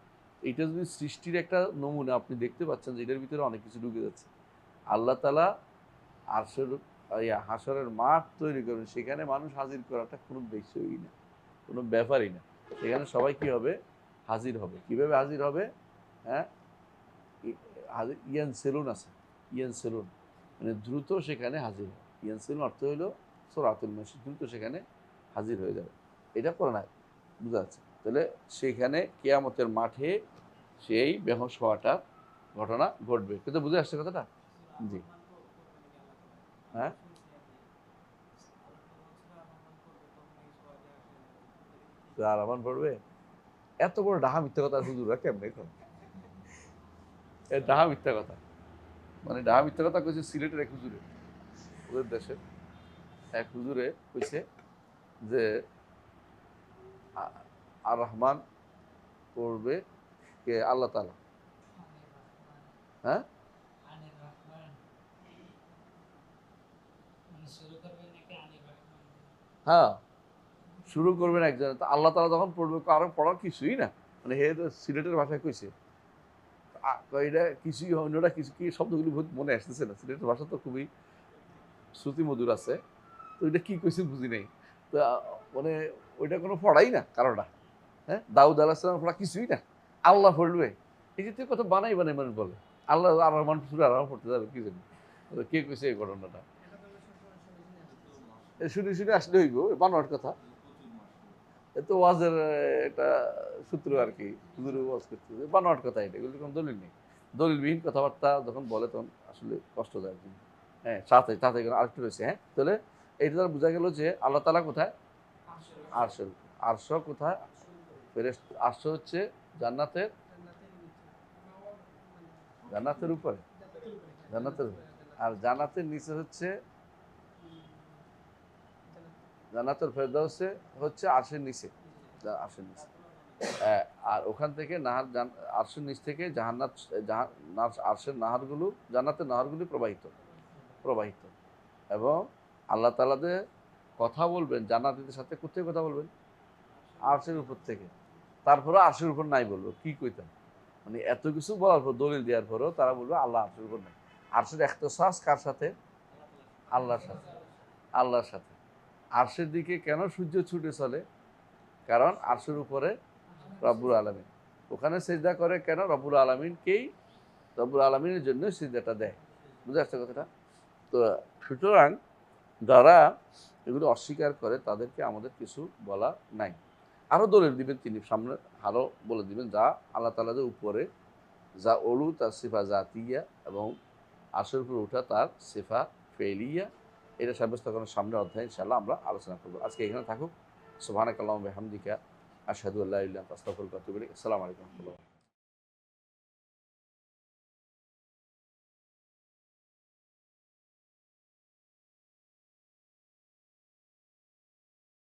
এটা যদি সৃষ্টির একটা নমুনা, আপনি দেখতে পাচ্ছেন যে এটার ভিতরে অনেক কিছু ঢুকে যাচ্ছে। আল্লাহ তাআলা হাসরের মাঠ তৈরি করবেন, সেখানে মানুষ হাজির করাটা কোনো বিষয়ই না, কোনো ব্যাপারই না। সেখানে সবাই কি হবে, হাজির হবে। কিভাবে হাজির হবে? হ্যাঁ, ইয়ান সেলুন আছে, ইয়ান সেলুন মানে দ্রুত সেখানে হাজির হয়। ইয়ান সেলুন অর্থ হলো সুরাতুল মাসি, দ্রুত সেখানে হাজির হয়ে যাবে। এটা করে না, বুঝা যাচ্ছে? তাহলে সেখানে কিয়ামতের মাঠে সেই বেহুশ হওয়াটা ঘটনা ঘটবে। কিন্তু বুঝে আসছে কথাটা? জি। হ্যাঁ, আর আমার পড়বে এত বড় ডাহা মিথ্যা কথা হুজুরা কেমনে করে? ডাহা মিথ্যা কথা, মানে ডাহা মিথ্যা কথা কইছে সিলেটের এক হুজুরে, ওদের দেশের এক হুজুরে কইছে যে আর রহমান করবে কে? আল্লাহ তাআলা। হ্যাঁ, হ্যাঁ, শুরু করবেন একজন, তো আল্লাহ তাআলা যখন পড়বে, কারো পড়ার কিছুই না, মানে হে তো সিলেটের ভাষায় কইছে। এটা কিছুই, অন্যরা কিছু কি শব্দগুলি মনে আসতেছে না, সিলেটের ভাষা তো খুবই শ্রুতি মধুর আছে। তো এটা কি কইছে বুঝি নাই। তো মানে ওইটা কোনো পড়াই না কারোটা। হ্যাঁ, দাউদ আলাইহিস সালাম পড়া কিছুই না, আল্লাহ পড়বে। এই যে কত বানাই মানুষ বলে, আল্লাহ আর রহমান সূরা আর পড়তে যাবে কি জানি, কে কইছে এই ঘটনাটা? শুনে শুনে আসলে হইব, বানোয়ার কথা। এত ওয়াজের একটা সূত্র আর কি, হুজুরে ওয়াজ করতে বানোয়ার কথা, এটা এগুলো কোনো দলিল নেই। দলিলবিহীন কথাবার্তা যখন বলে তখন আসলে কষ্ট যায়। হ্যাঁ, সাথে সাথে আরেকটু রয়েছে। হ্যাঁ, তাহলে এইটা দ্বারা বোঝা গেল যে আল্লাহ তাআলা কোথায়? আরশের উপর। আরশ কোথায়? আরশ হচ্ছে জান্নাতের উপরে, জান্নাতের উপরে। আর জান্নাতের নিচে হচ্ছে জান্নাতুল ফেরদাউস, হচ্ছে আরশের নিচে, আরশের নিচে। আর ওখান থেকে আরশের নিচ থেকে আরশের নাহারগুলো, জান্নাতের নাহারগুলি প্রবাহিত। এবং আল্লাহ তাআলাতে কথা বলবেন জান্নাতীদের সাথে, কোথায় কথা বলবেন? আরশের উপর থেকে। তারপরে আরশের উপর নাই বলবো, কি কইতাম? মানে এত কিছু বলার পর, দলিল দেওয়ার পরেও তারা বলবে আল্লাহ আরশের উপর নাই। আরশের ইখতিসাস কার সাথে? আল্লাহর সাথে, আল্লাহর সাথে। আরশের দিকে কেন সূর্য ছুটে চলে? কারণ আরশের উপরে রব্বুল আলামিন। ওখানে সিজদা করে কেন? রব্বুল আলামিনকেই, রব্বুল আলামিনের জন্য সিজদাটা দেয়। বুঝে আসছে কথাটা? তো সুতরাং যারা এগুলো অস্বীকার করে তাদেরকে আমাদের কিছু বলা নাই। আরও দলিল দিবেন তিনি সামনে, আরও বলে দিবেন যা আল্লাহ তাআলার উপরে যা ওলু তার সিফা জাতিয়া এবং আরশের উপরে ওঠা তার সিফা ফেলিয়া, এটা সাব্যস্ত করার সামনের অধ্যায়ে ইনশাআল্লাহ আমরা আলোচনা করব। আজকে এখানে থাকুক। সুবহানাকাল্লাহুম্মা ওয়া বিহামদিকা আশহাদু আল্লা ইলাহা ইল্লা আনতা আস্তাগফিরুকা ওয়া আতুবু ইলাইক। আসসালামু আলাইকুম ওয়া রাহমাতুল্লাহ।